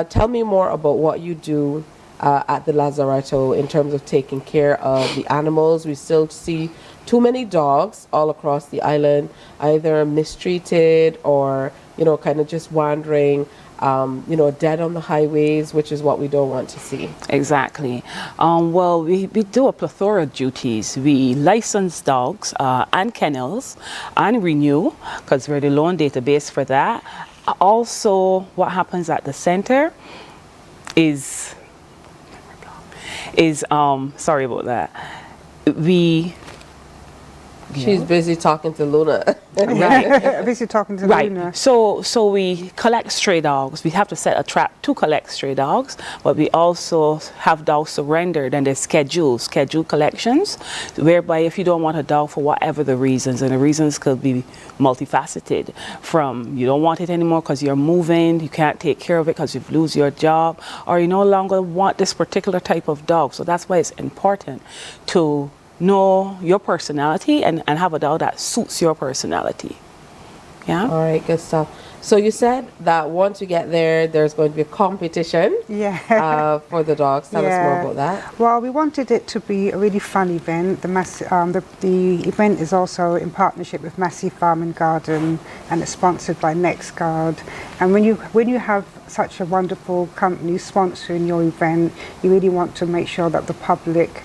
tell me more about what you do at the Lazaretto in terms of taking care of the animals. We still see too many dogs all across the island, either mistreated or, kind of just wandering, dead on the highways, which is what we don't want to see. Exactly. Well, we do a plethora of duties. We license dogs and kennels and renew, because we're the loan database for that. Also, what happens at the center is sorry about that. She's busy talking to Luna. Busy talking to Right. Luna. So we collect stray dogs. We have to set a trap to collect stray dogs, but we also have dogs surrendered, and there's scheduled collections, whereby if you don't want a dog for whatever the reasons, and the reasons could be multifaceted, from you don't want it anymore because you're moving, you can't take care of it because you've lose your job, or you no longer want this particular type of dog. So that's why it's important to know your personality and have a dog that suits your personality. Yeah. All right, good stuff. So you said that once you get there, there's going to be a competition for the dogs. Tell us more about that. Well, we wanted it to be a really fun event. The event is also in partnership with Massey Farm and Garden, and it's sponsored by NextGuard. And when you have such a wonderful company sponsoring your event, you really want to make sure that the public,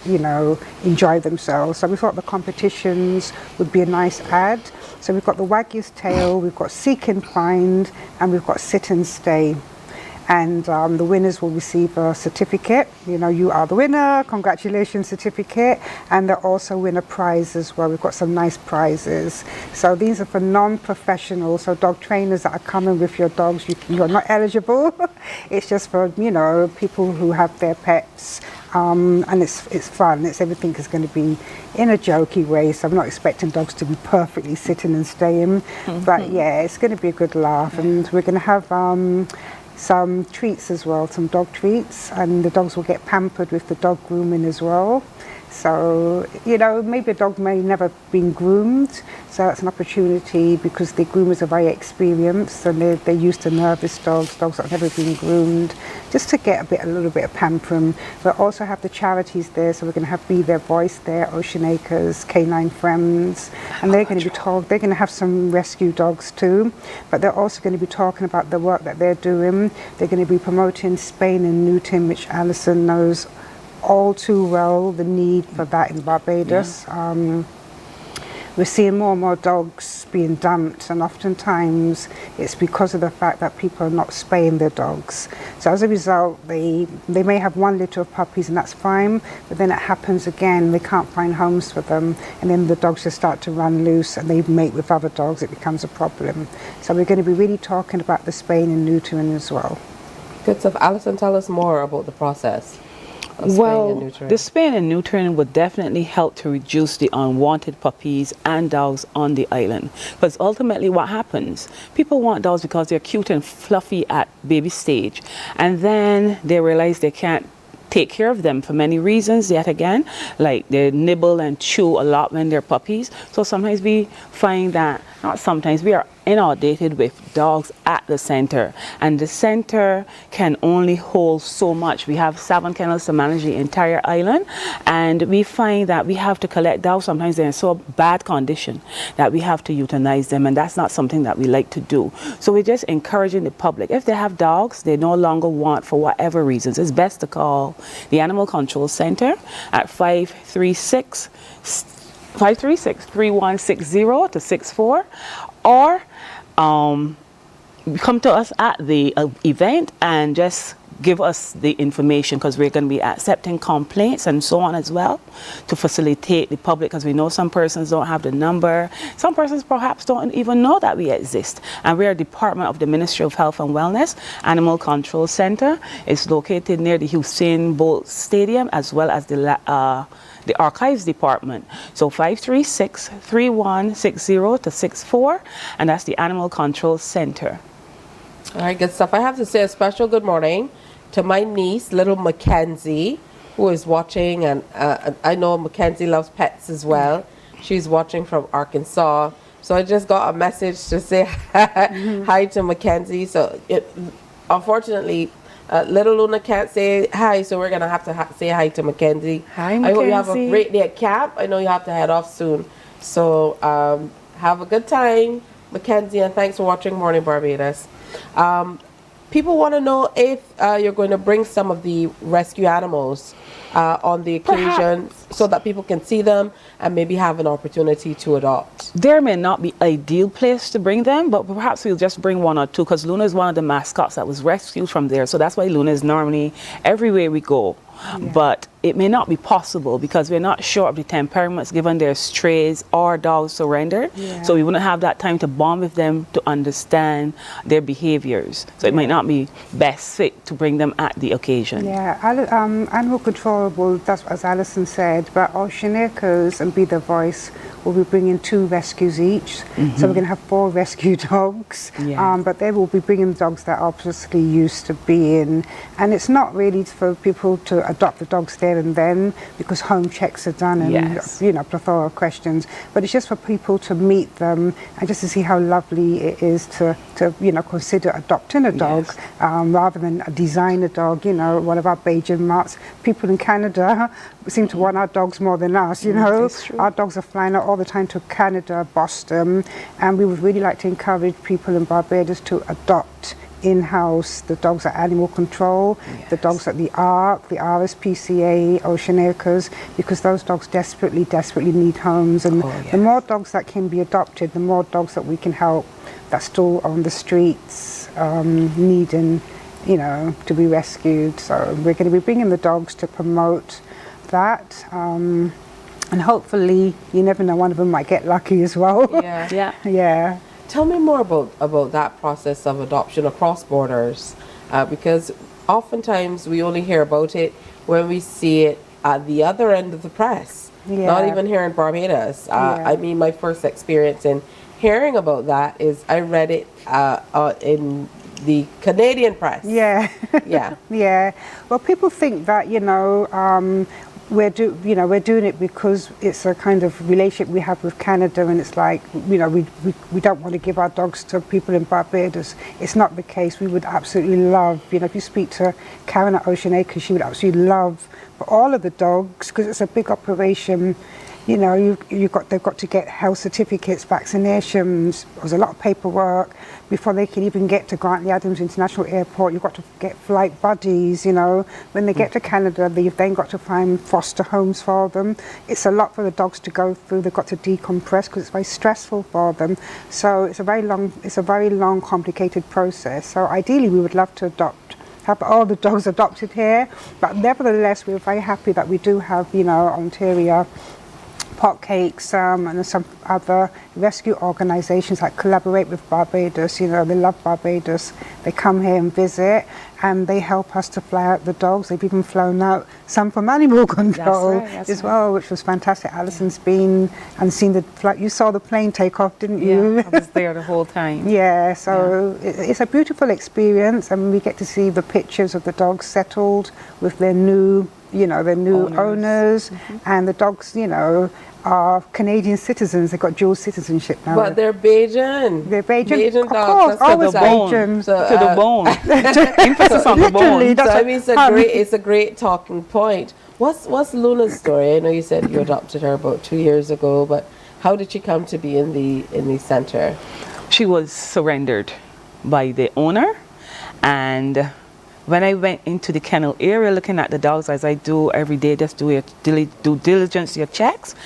enjoy themselves. So we thought the competitions would be a nice add. So we've got the Waggis Tail, we've got Seek and Find, and we've got Sit and Stay. And the winners will receive a certificate. You are the winner, congratulations certificate. And they'll also win a prize as well. We've got some nice prizes. So these are for non-professionals, so dog trainers that are coming with your dogs. You're not eligible. It's just for, people who have their pets. And it's fun. Everything is going to be in a jokey way, so I'm not expecting dogs to be perfectly sitting and staying. But yeah, it's going to be a good laugh. And we're going to have some treats as well, some dog treats, and the dogs will get pampered with the dog grooming as well. So, maybe a dog may never have been groomed, so that's an opportunity because the groomers are very experienced and they're used to nervous dogs that have never been groomed, just to get a little bit of pampering. We'll also have the charities there, so we're going to have Be Their Voice there, Ocean Acres, Canine Friends, and they're going to have some rescue dogs too, but they're also going to be talking about the work that they're doing. They're going to be promoting spaying and neutering, which Alison knows all too well, the need for that in Barbados. We're seeing more and more dogs being dumped, and oftentimes it's because of the fact that people are not spaying their dogs. So as a result, they may have one litter of puppies and that's fine, but then it happens again, they can't find homes for them, and then the dogs just start to run loose and they mate with other dogs, it becomes a problem. So we're going to be really talking about the spaying and neutering as well. Good stuff. Alison, tell us more about the process. Well, the spaying and neutering would definitely help to reduce the unwanted puppies and dogs on the island. Because ultimately what happens, people want dogs because they're cute and fluffy at baby stage. And then they realize they can't take care of them for many reasons yet again, like they nibble and chew a lot when they're puppies. So sometimes we find that, not sometimes, we are inundated with dogs at the center, and the center can only hold so much. We have 7 kennels to manage the entire island, and we find that we have to collect dogs. Sometimes they're in so bad condition that we have to euthanize them, and that's not something that we like to do. So we're just encouraging the public, if they have dogs they no longer want for whatever reasons, it's best to call the Animal Control Center at 536-3160 to 64, or come to us at the event and just give us the information, because we're going to be accepting complaints and so on as well, to facilitate the public, because we know some persons don't have the number. Some persons perhaps don't even know that we exist. And we are a department of the Ministry of Health and Wellness. Animal Control Center is located near the Usain Bolt Stadium, as well as the Archives Department. So 536-3160 to 64, and that's the Animal Control Center. All right, good stuff. I have to say a special good morning to my niece, little Mackenzie, who is watching, and I know Mackenzie loves pets as well. She's watching from Arkansas. So I just got a message to say hi to Mackenzie. So unfortunately, little Luna can't say hi, so we're going to have to say hi to Mackenzie. Hi, Mackenzie. I hope you have a great day at camp. I know you have to head off soon. So have a good time, Mackenzie, and thanks for watching Morning Barbados. People want to know if you're going to bring some of the rescue animals on the occasion, so that people can see them and maybe have an opportunity to adopt. There may not be ideal place to bring them, but perhaps we'll just bring 1 or 2, because Luna is one of the mascots that was rescued from there. So that's why Luna is normally everywhere we go. Yeah. But it may not be possible because we're not sure of the temperaments given their strays or dogs surrendered. Yeah. So we wouldn't have that time to bond with them to understand their behaviors. So it might not be best fit to bring them at the occasion. Yeah, animal control will, that's as Alison said, but Oceanicos and Be The Voice will be bringing 2 rescues each. So we're going to have 4 rescue dogs. Yeah. But they will be bringing dogs that are obviously used to being, and it's not really for people to adopt the dogs there and then because home checks are done and you know, plethora of questions, but it's just for people to meet them and just to see how lovely it is to you know, consider adopting a dog rather than a designer dog. You know, one of our Bajan mutts, people in Canada seem to want our dogs more than us, you know. Our dogs are flying out all the time to Canada, Boston, and we would really like to encourage people in Barbados to adopt in-house the dogs at Animal Control, the dogs at the ARC, the RSPCA, Oceanicos, because those dogs desperately need homes. And the more dogs that can be adopted, the more dogs that we can help that's still on the streets needing, you know, to be rescued. So we're going to be bringing the dogs to promote that. And hopefully, you never know, one of them might get lucky as well. Yeah. Tell me more about that process of adoption across borders, because oftentimes we only hear about it when we see it at the other end of the press, not even here in Barbados. I mean, my first experience in hearing about that is I read it in the Canadian press. Yeah. Well, people think that, you know, we're doing it because it's a kind of relationship we have with Canada, and it's like, you know, we don't want to give our dogs to people in Barbados. It's not the case. We would absolutely love, you know, if you speak to Karen at Oceanacres, she would absolutely love for all of the dogs, because it's a big operation. You know, they've got to get health certificates, vaccinations. There's a lot of paperwork before they can even get to Grantley Adams International Airport. You've got to get flight buddies, you know. When they get to Canada, they've then got to find foster homes for them. It's a lot for the dogs to go through. They've got to decompress because it's very stressful for them. So it's a very long, complicated process. So ideally, we would love to have all the dogs adopted here. But nevertheless, we're very happy that we do have, you know, Ontario Pot Cakes and some other rescue organisations that collaborate with Barbados. You know, they love Barbados. They come here and visit, and they help us to fly out the dogs. They've even flown out some from Animal Control as well, which was fantastic. Alison's been and seen the flight. You saw the plane take off, didn't you? Yeah, I was there the whole time. It's a beautiful experience, and we get to see the pictures of the dogs settled with their new, you know, their new owners. And the dogs, you know, are Canadian citizens. They've got dual citizenship now. But they're Bajan. They're Bajan. Bajan Of dogs. course, always Bajan. To the bone. Emphasis on the bone. So, I mean, it's a great talking point. What's Luna's story? I know you said you adopted her about 2 years ago, but how did she come to be in the center? She was surrendered by the owner, and when I went into the kennel area looking at the dogs, as I do every day, just do your due diligence, your checks,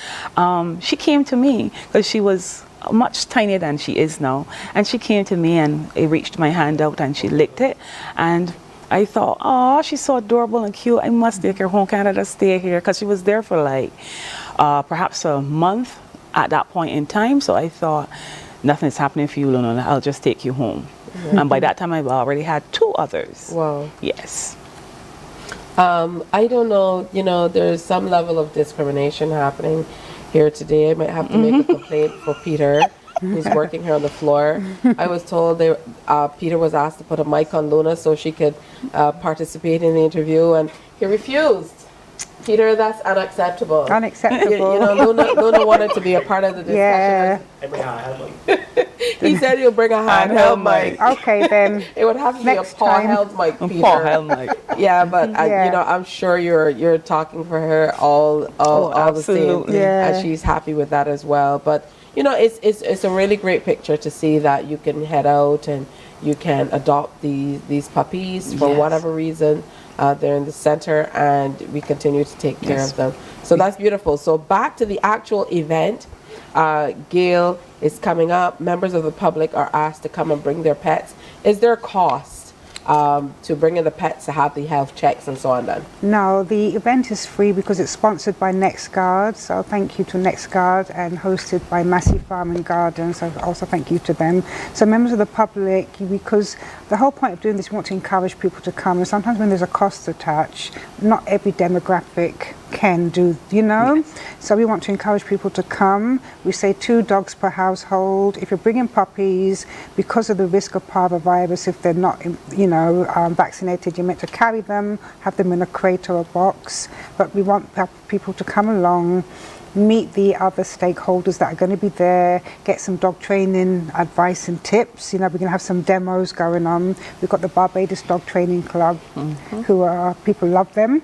she came to me because she was much tinier than she is now. And she came to me and I reached my hand out and she licked it. And I thought, oh, she's so adorable and cute. I must take her home, Canada, stay here, because she was there for like perhaps a month at that point in time. So I thought, nothing's happening for you, Luna. I'll just take you home. And by that time, I've already had 2 others. Wow. Yes. I don't know, you know, there's some level of discrimination happening here today. I might have to make a complaint for Peter, who's working here on the floor. I was told Peter was asked to put a mic on Luna so she could participate in the interview, and he refused. Peter, that's unacceptable. Unacceptable. You know, Luna wanted to be a part of the discussion. He said he'll bring a handheld mic. Okay, then. It would have to be a paw-held mic, Peter. Paw-held mic. Yeah, but you know, I'm sure you're talking for her all the same, and she's happy with that as well. But you know, it's a really great picture to see that you can head out and you can adopt these puppies for whatever reason. They're in the center, and we continue to take care of them. So that's beautiful. So back to the actual event. Gail is coming up. Members of the public are asked to come and bring their pets. Is there a cost to bring in the pets to have the health checks and so on done? No, the event is free because it's sponsored by NextGuard. So thank you to NextGuard and hosted by Massey Farm and Gardens. So also thank you to them. So members of the public, because the whole point of doing this, we want to encourage people to come. And sometimes when there's a cost attached, not every demographic can do, you know. Yes. So we want to encourage people to come. We say 2 dogs per household. If you're bringing puppies, because of the risk of parvovirus, if they're not, you know, vaccinated, you're meant to carry them, have them in a crate or a box. But we want people to come along, meet the other stakeholders that are going to be there, get some dog training advice and tips. You know, we're going to have some demos going on. We've got the Barbados Dog Training Club, who are, people love them.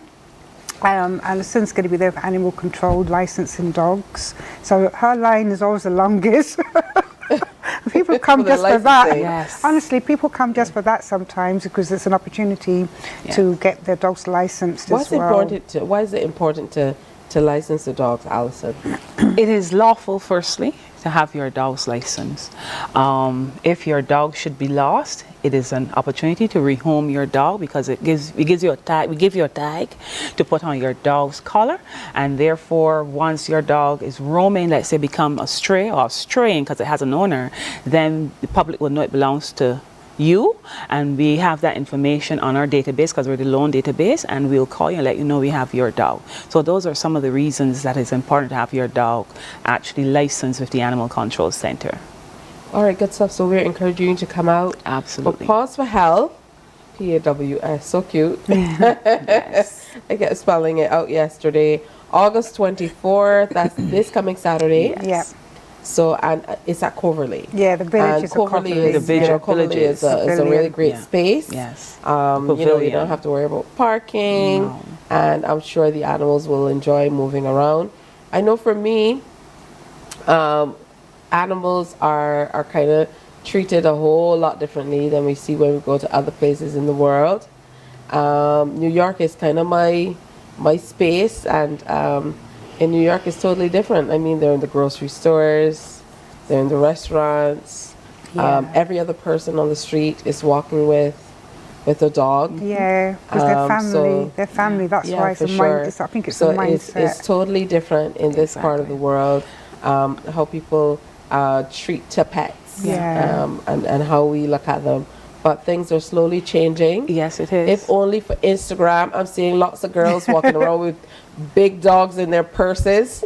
Alison's going to be there for animal control licensing dogs. So her line is always the longest. People come just for that. Yes. Honestly, people come just for that sometimes because it's an opportunity to get their dogs licensed as well. Why is it important to license the dogs, Alison? It is lawful, firstly, to have your dog's license. If your dog should be lost, it is an opportunity to rehome your dog because it gives you a tag. We give you a tag to put on your dog's collar, and therefore, once your dog is roaming, let's say become a stray or straying because it has an owner, then the public will know it belongs to you, and we have that information on our database because we're the loan database, and we'll call you and let you know we have your dog. So those are some of the reasons that it's important to have your dog actually licensed with the Animal Control Center. All right, good stuff. So we're encouraging you to come out. Absolutely. For Pause for Health, PAWS, so cute. Yes. I kept spelling it out yesterday. August 24th, that's this coming Saturday. Yes. Yeah. So, and it's at Coverley. Yeah, the village is Coverley is a really great space. Yes. You know, you don't have to worry about parking, and I'm sure the animals will enjoy moving around. I know for me, animals are kind of treated a whole lot differently than we see when we go to other places in the world. New York is kind of my space, and in New York it's totally different. I mean, they're in the grocery stores, they're in the restaurants. Every other person on the street is walking with a dog. Yeah, because they're family. They're family. That's why it's I think it's a mindset. It's totally different in this part of the world. How people treat to pets, and how we look at them. But things are slowly changing. Yes, it is. If only for Instagram, I'm seeing lots of girls walking around with big dogs in their purses.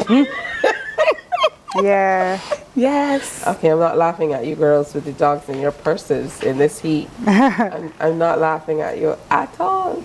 Yeah. Yes. Okay, I'm not laughing at you girls with the dogs in your purses in this heat. I'm not laughing at you at all.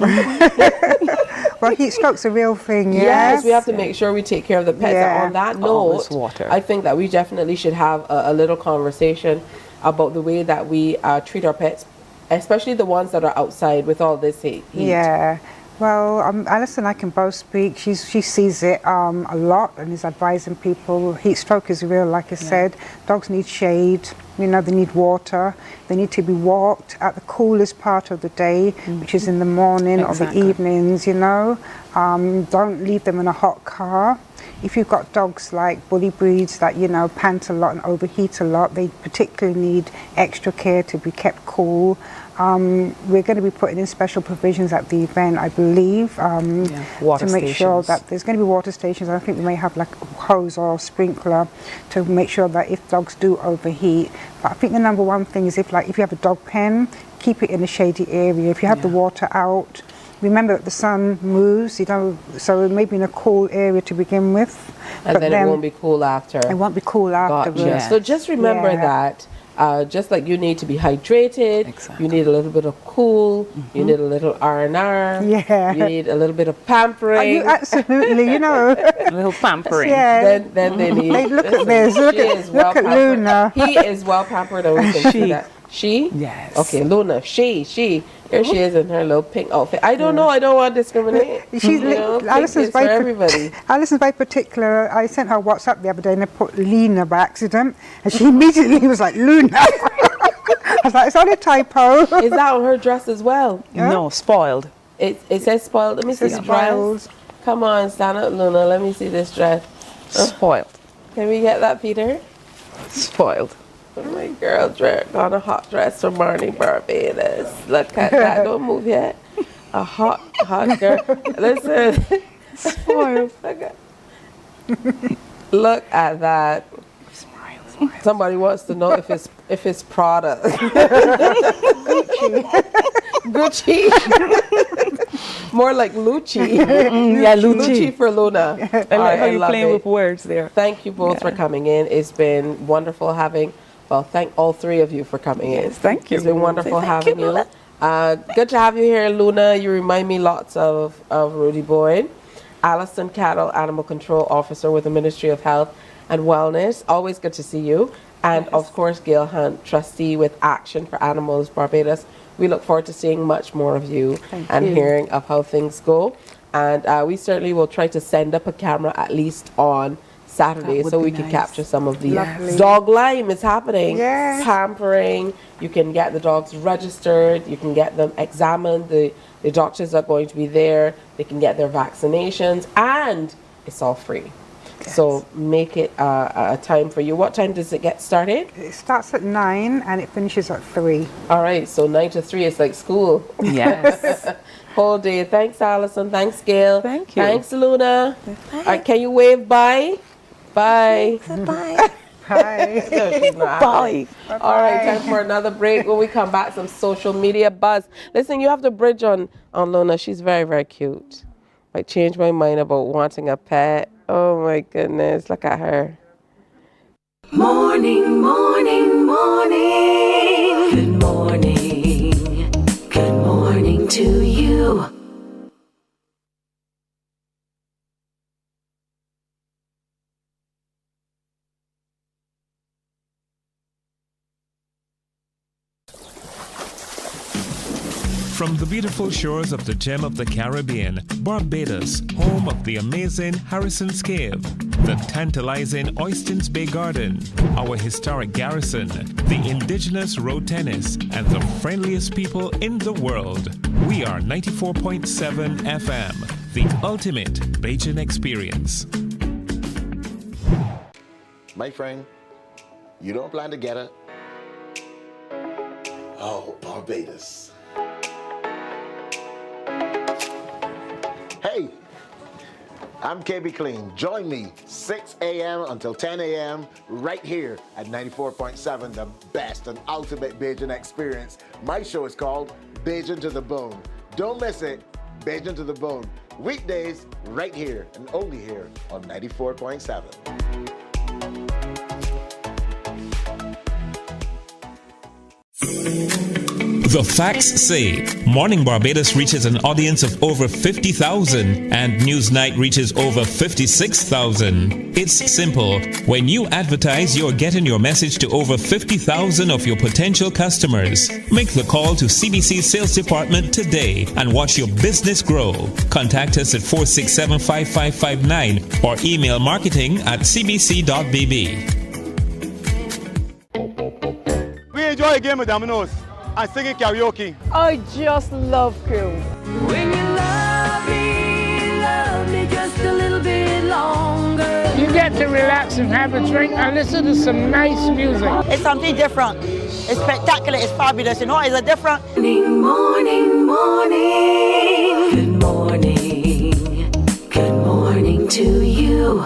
Well, heat stroke's a real thing, yes. We have to make sure we take care of the pets. And on that note, I think that we definitely should have a little conversation about the way that we treat our pets, especially the ones that are outside with all this heat. Yeah. Well, Alice and I can both speak. She sees it a lot and is advising people. Heat stroke is real, like I said. Dogs need shade. You know, they need water. They need to be walked at the coolest part of the day, which is in the morning or the evenings, you know. Don't leave them in a hot car. If you've got dogs like bully breeds that, you know, pant a lot and overheat a lot, they particularly need extra care to be kept cool. We're going to be putting in special provisions at the event, I believe, to make sure that there's going to be water stations. I think we may have like a hose or a sprinkler to make sure that if dogs do overheat. But I think the number one thing is if you have a dog pen, keep it in a shady area. If you have the water out, remember that the sun moves, you know, so it may be in a cool area to begin with. And then it won't be cool after. It won't be cool afterwards. Gotcha. So just remember that. Just like you need to be hydrated, you need a little bit of cool, you need a little R&R, you need a little bit of pampering. Absolutely, you know. A little pampering. Yeah. Then they need. Look at this. Look at Luna. He is well pampered, and we can see that. She? Yes. Okay, Luna. She. Here she is in her little pink outfit. I don't know. I don't want to discriminate. Alison's for everybody. Alison's very particular. I sent her a WhatsApp the other day and I put Lena by accident, and she immediately was like, Luna. I was like, it's only a typo. Is that on her dress as well? Yeah? No, spoiled. It says spoiled. Let me see the dress. Come on, stand up, Luna. Let me see this dress. Spoiled. Can we get that, Peter? Spoiled. My girl on a hot dress from Mornin Barbados. Look at that. Don't move yet. A hot girl. Listen. Spoiled. Look at that. Somebody wants to know if it's Prada. Gucci. More like Lucci. Yeah, Lucci for Luna. I like how you're playing with words there. Thank you both for coming in. It's been wonderful thank all three of you for coming in. Thank you. It's been wonderful having you. Good to have you here, Luna. You remind me lots of Rudy Boyd. Alison Cattle, Animal Control Officer with the Ministry of Health and Wellness. Always good to see you. And of course, Gail Hunt, Trustee with Action for Animals Barbados. We look forward to seeing much more of you hearing of how things go. And we certainly will try to send up a camera at least on Saturday so we can capture some of the dog lime is happening. Yes. Pampering. You can get the dogs registered. You can get them examined. The doctors are going to be there. They can get their vaccinations. And it's all free. Yes. So make it a time for you. What time does it get started? It starts at 9 and it finishes at 3. All right, so 9 to 3 is like school. Yes. Whole day. Thanks, Alison. Thanks, Gail. Thank you. Thanks, Luna. Can you wave bye? Bye. Bye. Hi. No, she's not. Bye. All right, time for another break. When we come back, some social media buzz. Listen, you have to bridge on Luna. She's very, very cute. I changed my mind about wanting a pet. Oh my goodness, look at her. Morning, morning, morning. Good morning. Good morning to you. From the beautiful shores of the gem of the Caribbean, Barbados, home of the amazing Harrison's Cave, the tantalizing Oystins Bay Garden, our historic garrison, the indigenous road tennis, and the friendliest people in the world. We are 94.7 FM, the ultimate Bajan experience. My friend, you don't plan to get it? Oh, Barbados. Hey, I'm KB Clean. Join me 6 a.m. until 10 a.m. right here at 94.7, the best and ultimate Bajan experience. My show is called Bajan to the Bone. Don't miss it, Bajan to the Bone. Weekdays right here and only here on 94.7. The facts say Morning Barbados reaches an audience of over 50,000 and Newsnight reaches over 56,000. It's simple. When you advertise, you're getting your message to over 50,000 of your potential customers. Make the call to CBC Sales Department today and watch your business grow. Contact us at 467-5559 or email marketing@cbc.bb. We enjoy a game of dominoes and singing karaoke. I just love crew. When you love me just a little bit longer. You get to relax and have a drink and listen to some nice music. It's something different. It's spectacular. It's fabulous. You know, it's a different. Morning, morning, morning. Good morning. Good morning to you.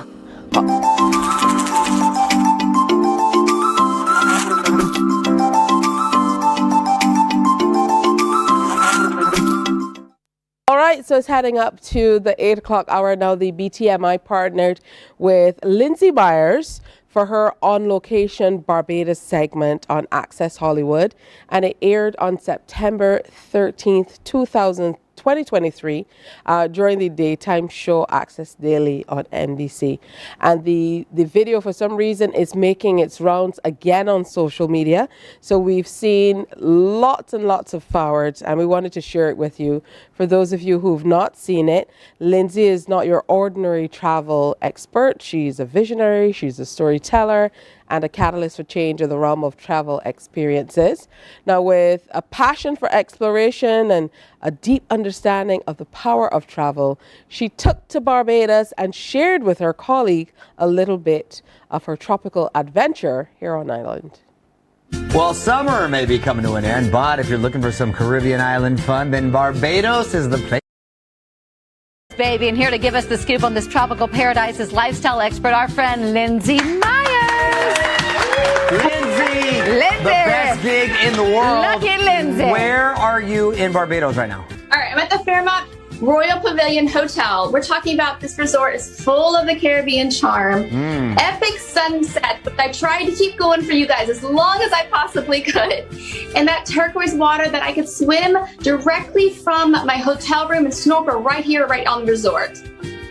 All right, so it's heading up to the 8 o'clock hour now. The BTMI partnered with Lindsay Byers for her On Location Barbados segment on Access Hollywood, and it aired on September 13th, 2023 during the daytime show Access Daily on NBC. And the video, for some reason, is making its rounds again on social media. So we've seen lots and lots of forwards, and we wanted to share it with you. For those of you who've not seen it, Lindsay is not your ordinary travel expert. She's a visionary, she's a storyteller, and a catalyst for change in the realm of travel experiences. Now, with a passion for exploration and a deep understanding of the power of travel, she took to Barbados and shared with her colleague a little bit of her tropical adventure here on island. Well, summer may be coming to an end, but if you're looking for some Caribbean island fun, then Barbados is the place. Baby, and here to give us the scoop on this tropical paradise is lifestyle expert, our friend Lindsay Myers. Lindsay, the best gig in the world. Lucky Lindsay. Where are you in Barbados right now? All right, I'm at the Fairmont Royal Pavilion Hotel. We're talking about this resort is full of the Caribbean charm. Epic sunset, but I tried to keep going for you guys as long as I possibly could. And that turquoise water that I could swim directly from my hotel room and snorkel right here, right on the resort.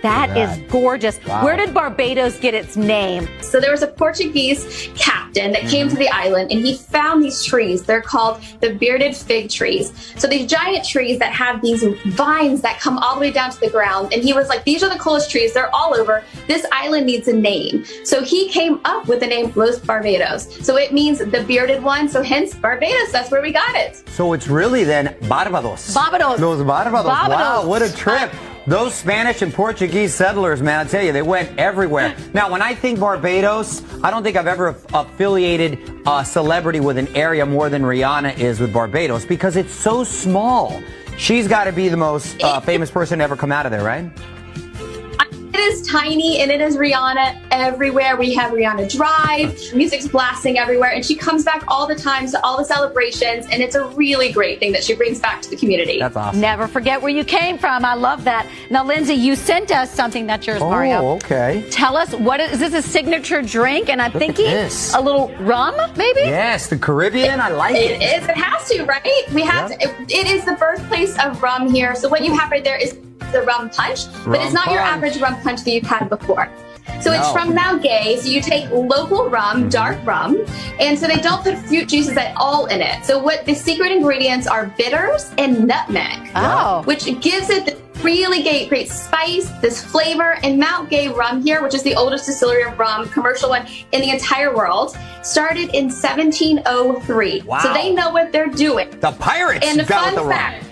That is gorgeous. Wow. Where did Barbados get its name? So there was a Portuguese captain that came to the island and he found these trees. They're called the bearded fig trees. So these giant trees that have these vines that come all the way down to the ground. And he was like, these are the coolest trees. They're all over. This island needs a name. So he came up with the name Los Barbados. So it means the bearded one. So hence Barbados. That's where we got it. So it's really then Barbados. Barbados. Los Barbados. Wow, what a trip. Those Spanish and Portuguese settlers, man, I tell you, they went everywhere. Now, when I think Barbados, I don't think I've ever affiliated a celebrity with an area more than Rihanna is with Barbados because it's so small. She's got to be the most famous person to ever come out of there, right? It is tiny and it is Rihanna everywhere. We have Rihanna Drive, music's blasting everywhere, and she comes back all the time to all the celebrations, and it's a really great thing that she brings back to the community. That's awesome. Never forget where you came from. I love that. Now, Lindsay, you sent us something that's yours, Mario. Oh, okay. Tell us, what is this a signature drink? And I'm Look at thinking this. a little rum, maybe? Yes, the Caribbean. I like it. It is. It has to, right? We have to. It is the birthplace of rum here. So what you have right there is the rum punch, but it's not your average rum punch that you've had before. So it's from Mount Gay. So you take local rum, dark rum, and so they don't put fruit juices at all in it. So what the secret ingredients are bitters and nutmeg, which gives it the really great spice, this flavor. And Mount Gay rum here, which is the oldest distillery of rum, commercial one in the entire world, started in 1703. Wow. So they know what they're doing. The pirates And the got fun with the fact. rum.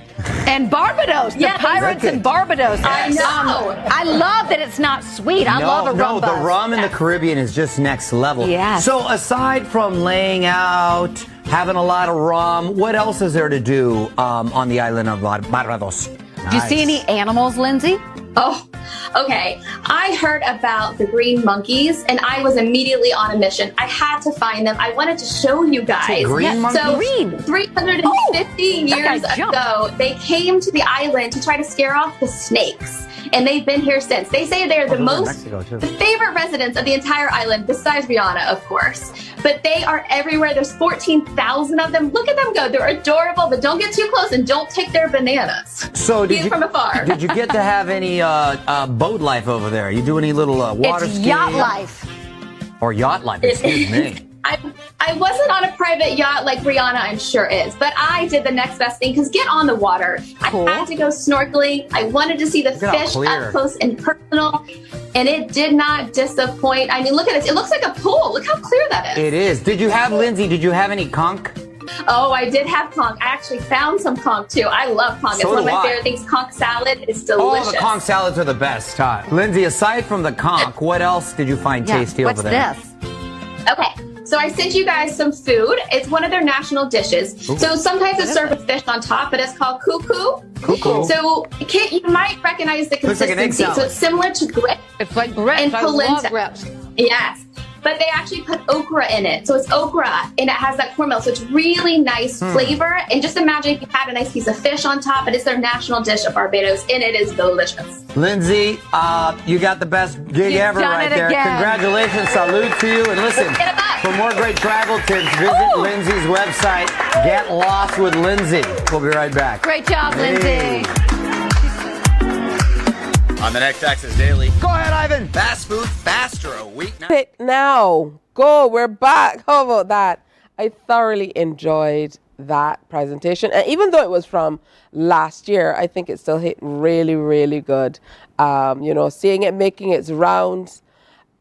And Barbados, the pirates in Barbados. I know. I love that it's not sweet. I love a rum the buzz. rum in the Caribbean is just next level. Yes. So aside from laying out, having a lot of rum, what else is there to do on the island of Barbados? Do you see any animals, Lindsay? Oh, okay. I heard about the green monkeys and I was immediately on a mission. I had to find them. I wanted to show you guys. Green monkeys? So 350 years ago, they came to the island to try to scare off the snakes. And they've been here since. They say they're the favorite residents of the entire island, besides Rihanna, of course. But they are everywhere. There's 14,000 of them. Look at them go. They're adorable, but don't get too close and don't take their bananas. So See it from afar. did you get to have any boat life over there? You do any little water It's skiing? yacht life. Or yacht life, excuse me. I wasn't on a private yacht like Rihanna, I'm sure is, but I did the next best thing because get on the water. Cool. I had to go snorkeling. I wanted to see the fish up close and personal, and it did not disappoint. I mean, look at this. It looks like a pool. Look how clear that is. It is. Did you have, Lindsay, did you have any conch? Oh, I did have conch. I actually found some conch too. I love conch. It's So one of do my I. favorite things. Conch salad is delicious. Oh, the conch salads are the best. Lindsay, aside from the conch, what else did you find tasty over there? What's this? Okay. So I sent you guys some food. It's one of their national dishes. Ooh. So sometimes it's served with fish on top, but it's called cuckoo. Cuckoo. So you might recognize the Looks like an egg consistency. So salad. it's similar to grits. It's like grits. And I love polenta. grits. Yes. But they actually put okra in it. So it's okra and it has that cornmeal. So it's really nice flavor. And just imagine if you had a nice piece of fish on top. It is their national dish of Barbados and it is delicious. Lindsay, you got the best gig You've ever done right it there. again. Congratulations. Salute to you. And listen, for more great travel tips, visit Lindsay's website, Get Lost with Lindsay. We'll be right back. Great job, Lindsay. On the next Access Daily. Go ahead, Ivan. Fast food faster, a week now. It now. Go. We're back. How about that? I thoroughly enjoyed that presentation. And even though it was from last year, I think it still hit really, really good. Seeing it making its rounds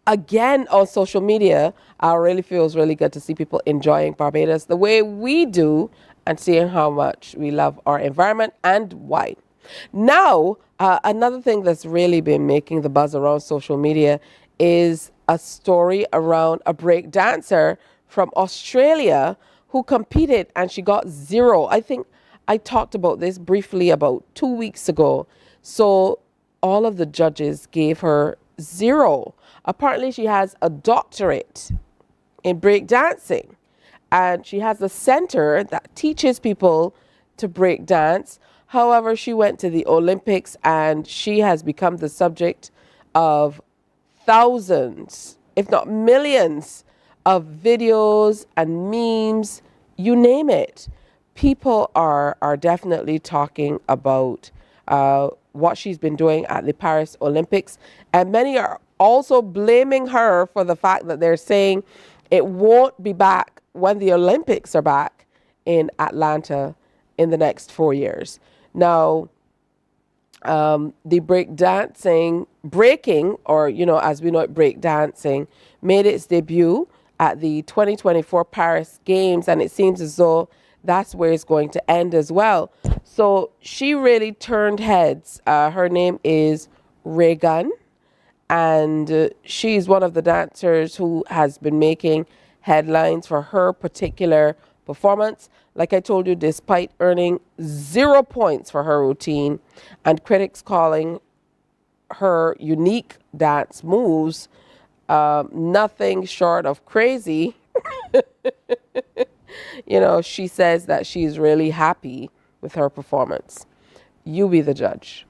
again on social media really feels really good to see people enjoying Barbados the way we do and seeing how much we love our environment and why. Now, another thing that's really been making the buzz around social media is a story around a break dancer from Australia who competed and she got 0. I think I talked about this briefly about 2 weeks ago. So all of the judges gave her 0. Apparently she has a doctorate in breakdancing, and she has a center that teaches people to break dance. However, she went to the Olympics and she has become the subject of thousands, if not millions, of videos and memes, you name it. People are definitely talking about what she's been doing at the Paris Olympics, and many are also blaming her for the fact that they're saying it won't be back when the Olympics are back in Atlanta in the next 4 years. Now, the breaking, or, you know, as we know it, breakdancing, made its debut at the 2024 Paris Games, and it seems as though that's where it's going to end as well. So she really turned heads. Her name is Reagan, and she's one of the dancers who has been making headlines for her particular performance. Like I told you, despite earning 0 points for her routine and critics calling her unique dance moves nothing short of crazy, you know, she says that she's really happy with her performance. You be the judge.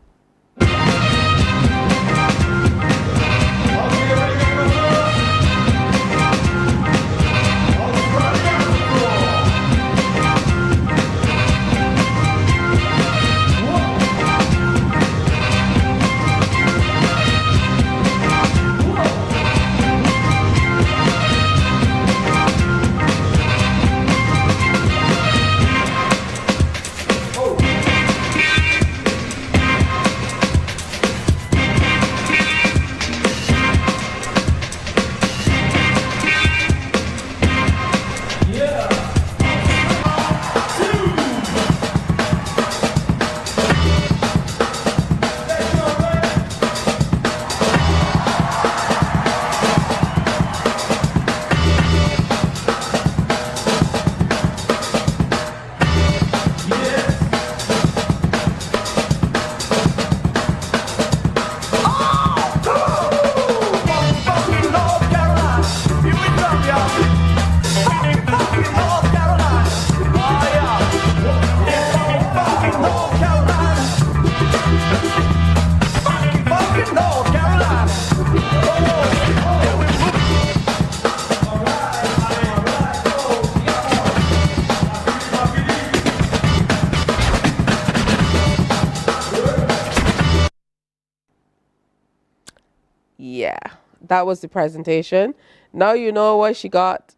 Yeah, that was the presentation. Now you know why she got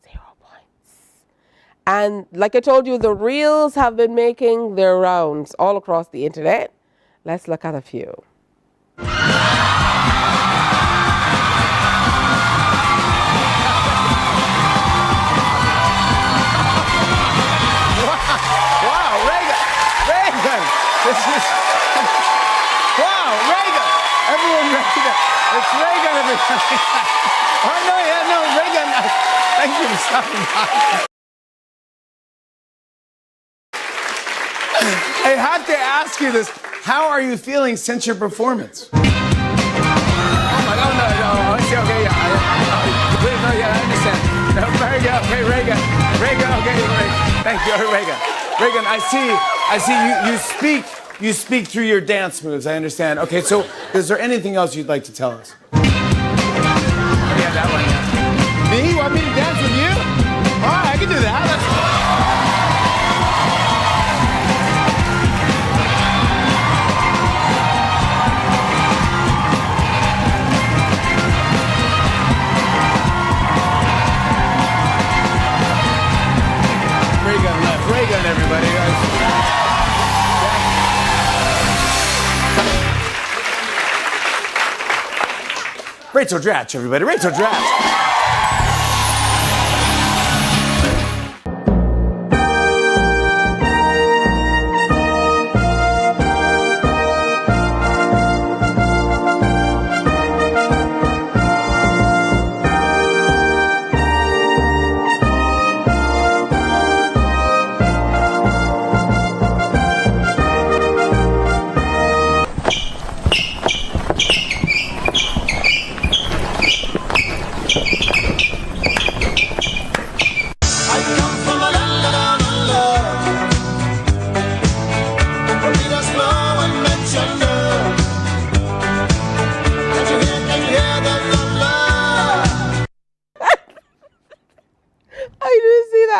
0 points. And like I told you, the reels have been making their rounds all across the internet. Let's look at a few. Wow, Reagan! This is... Wow, Reagan! Everyone, Reagan! It's Reagan, everybody! Oh, no, yeah, no, Reagan! Thank you for stopping by. I have to ask you this. How are you feeling since your performance? Oh, my God, no. Okay, yeah. I understand. No, very good. Okay, Reagan, okay, Reagan. Thank you, Reagan. Reagan, I see you speak through your dance moves, I understand. Okay, so is there anything else you'd like to tell us? Yeah, that one, yeah. Me? You want me to dance with you? All right, I can do that. Reagan left. Reagan, everybody. Rachel Dratch, everybody. Rachel Dratch.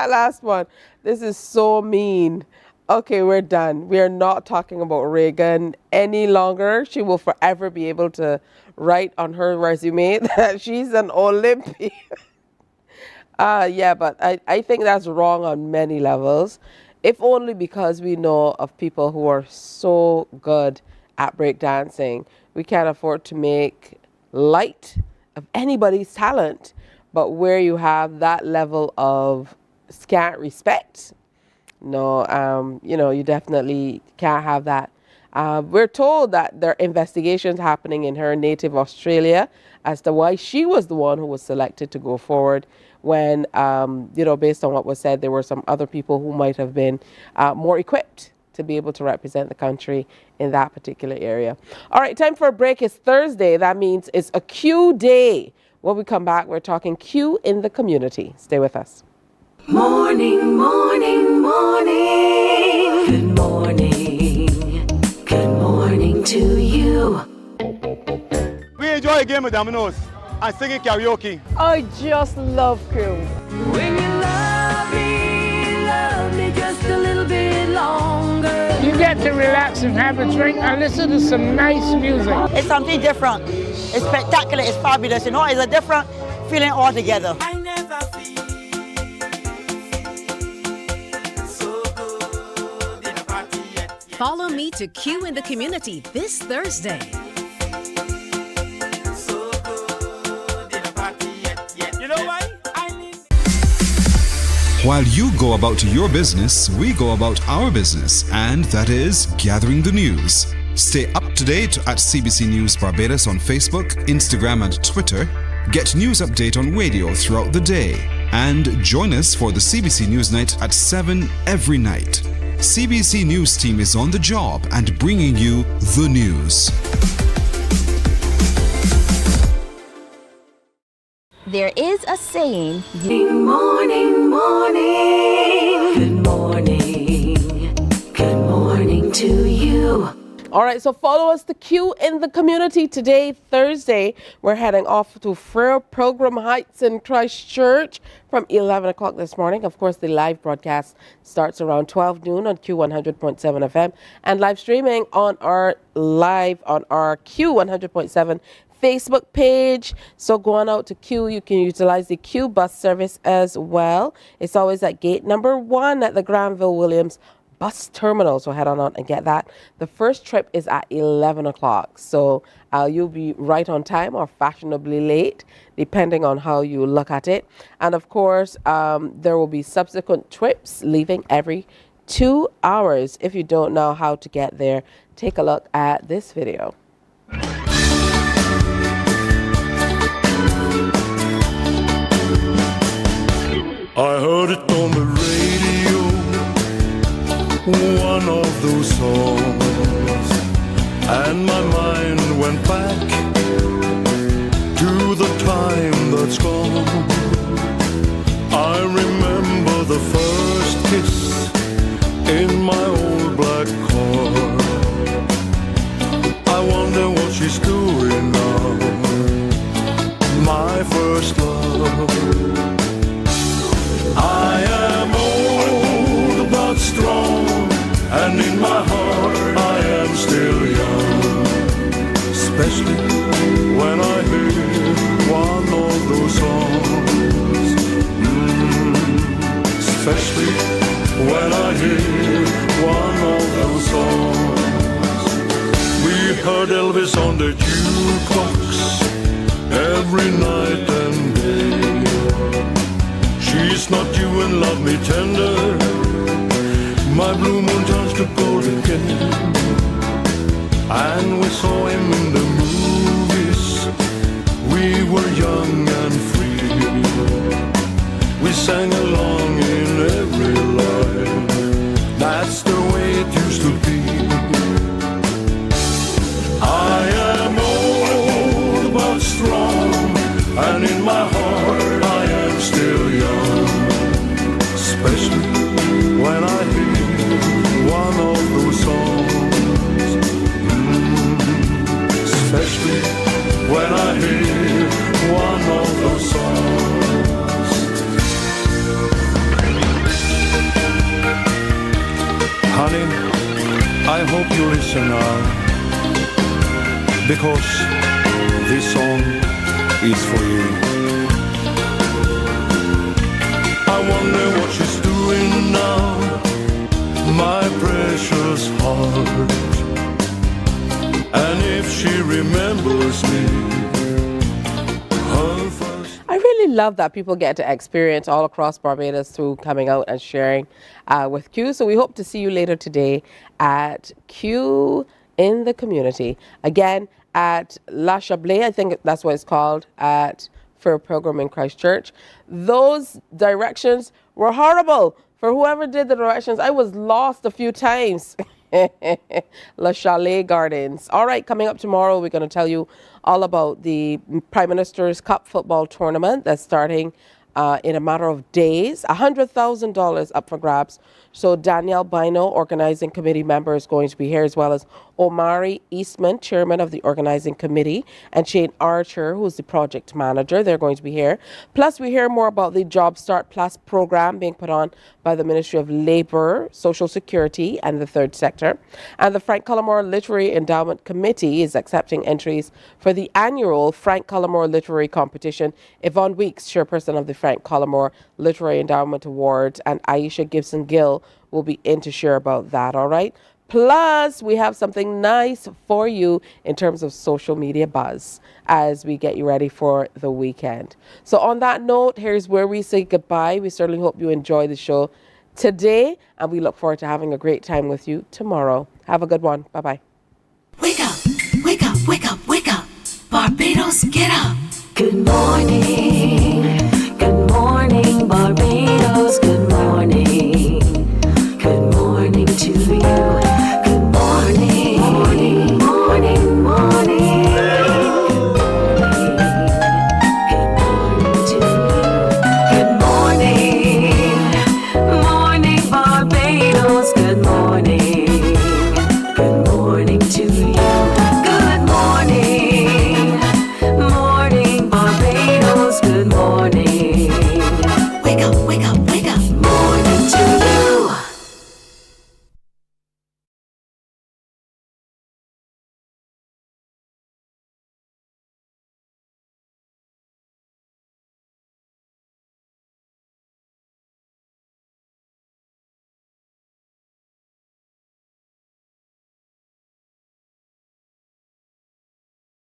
that last one. This is so mean. Okay, we're done. We are not talking about Reagan any longer. She will forever be able to write on her resume that she's an Olympian. Yeah, but I think that's wrong on many levels, if only because we know of people who are so good at breakdancing. We can't afford to make light of anybody's talent, but where you have that level of scant respect, no, you definitely can't have that. We're told that there are investigations happening in her native Australia as to why she was the one who was selected to go forward when, based on what was said, there were some other people who might have been more equipped to be able to represent the country in that particular area. All right, time for a break. It's Thursday. That means it's a Q day. When we come back, we're talking Q in the community. Stay with us. Morning, morning, morning. Good morning. Good morning to you. We enjoy a game of dominoes and singing karaoke. I just love Crew. When you love me just a little bit longer. You get to relax and have a drink and listen to some nice music. It's something different. It's spectacular. It's fabulous. It's a different feeling altogether. I never feel so good in a party yet. Follow me to Q in the community this Thursday. So good in a party yet. You know why? While you go about your business, we go about our business, and that is gathering the news. Stay up to date at CBC News Barbados on Facebook, Instagram, and Twitter. Get news update on radio throughout the day. And join us for the CBC News Night at 7 every night. CBC News team is on the job and bringing you the news. There is a saying, Morning, morning. Good morning. Good morning to you. All right, so follow us to Q in the community today, Thursday. We're heading off to Frere Pilgrim Heights in Christchurch from 11 o'clock this morning. Of course, the live broadcast starts around 12 noon on Q100.7 FM and live streaming on our Q100.7 Facebook page. So going out to Q, you can utilize the Q bus service as well. It's always at gate number 1 at the Granville Williams bus terminal. So head on out and get that. The first trip is at 11 o'clock. So you'll be right on time or fashionably late, depending on how you look at it. And of course, there will be subsequent trips leaving every 2 hours. If you don't know how to get there, take a look at this video. I heard it on the radio, one of those songs, and my mind went back to the time that's gone. I remember the first kiss in my old black car. I wonder what she's doing now, my first love. I am old but strong, and in my heart I am still young. Especially when I hear one of those songs. Especially when I hear one of those songs. We heard Elvis on the jukebox every night and day. She's not you and love me tender. My blue moon turns to gold again. And we saw him in the movies. We were young and free. We sang along in every line. That's the way it used to be. I am old but strong, and in my heart I am still young. Especially when I hear one of those songs. Especially when I hear one of those songs. I hope you listen now, because this song is for you. I wonder what she's doing now, my precious heart, and if she remembers me. I really love that people get to experience all across Barbados through coming out and sharing with Q. So we hope to see you later today at Q in the community. Again, at La Chablais, I think that's what it's called, at Fair Pilgrim in Christchurch. Those directions were horrible. For whoever did the directions, I was lost a few times. La Chalet Gardens. All right, coming up tomorrow, we're going to tell you all about the Prime Minister's Cup football tournament that's starting in a matter of days. $100,000 up for grabs. So Danielle Bino, organizing committee member, is going to be here, as well as Omari Eastman, chairman of the organizing committee, and Shane Archer, who's the project manager. They're going to be here. Plus, we hear more about the Job Start Plus program being put on by the Ministry of Labour, Social Security, and the Third Sector. And the Frank Cullimore Literary Endowment Committee is accepting entries for the annual Frank Cullimore Literary Competition. Yvonne Weeks, chairperson of the Frank Cullimore Literary Endowment Awards, and Aisha Gibson-Gill will be in to share about that, all right? Plus, we have something nice for you in terms of social media buzz as we get you ready for the weekend. So on that note, here's where we say goodbye. We certainly hope you enjoy the show today, and we look forward to having a great time with you tomorrow. Have a good one. Bye-bye.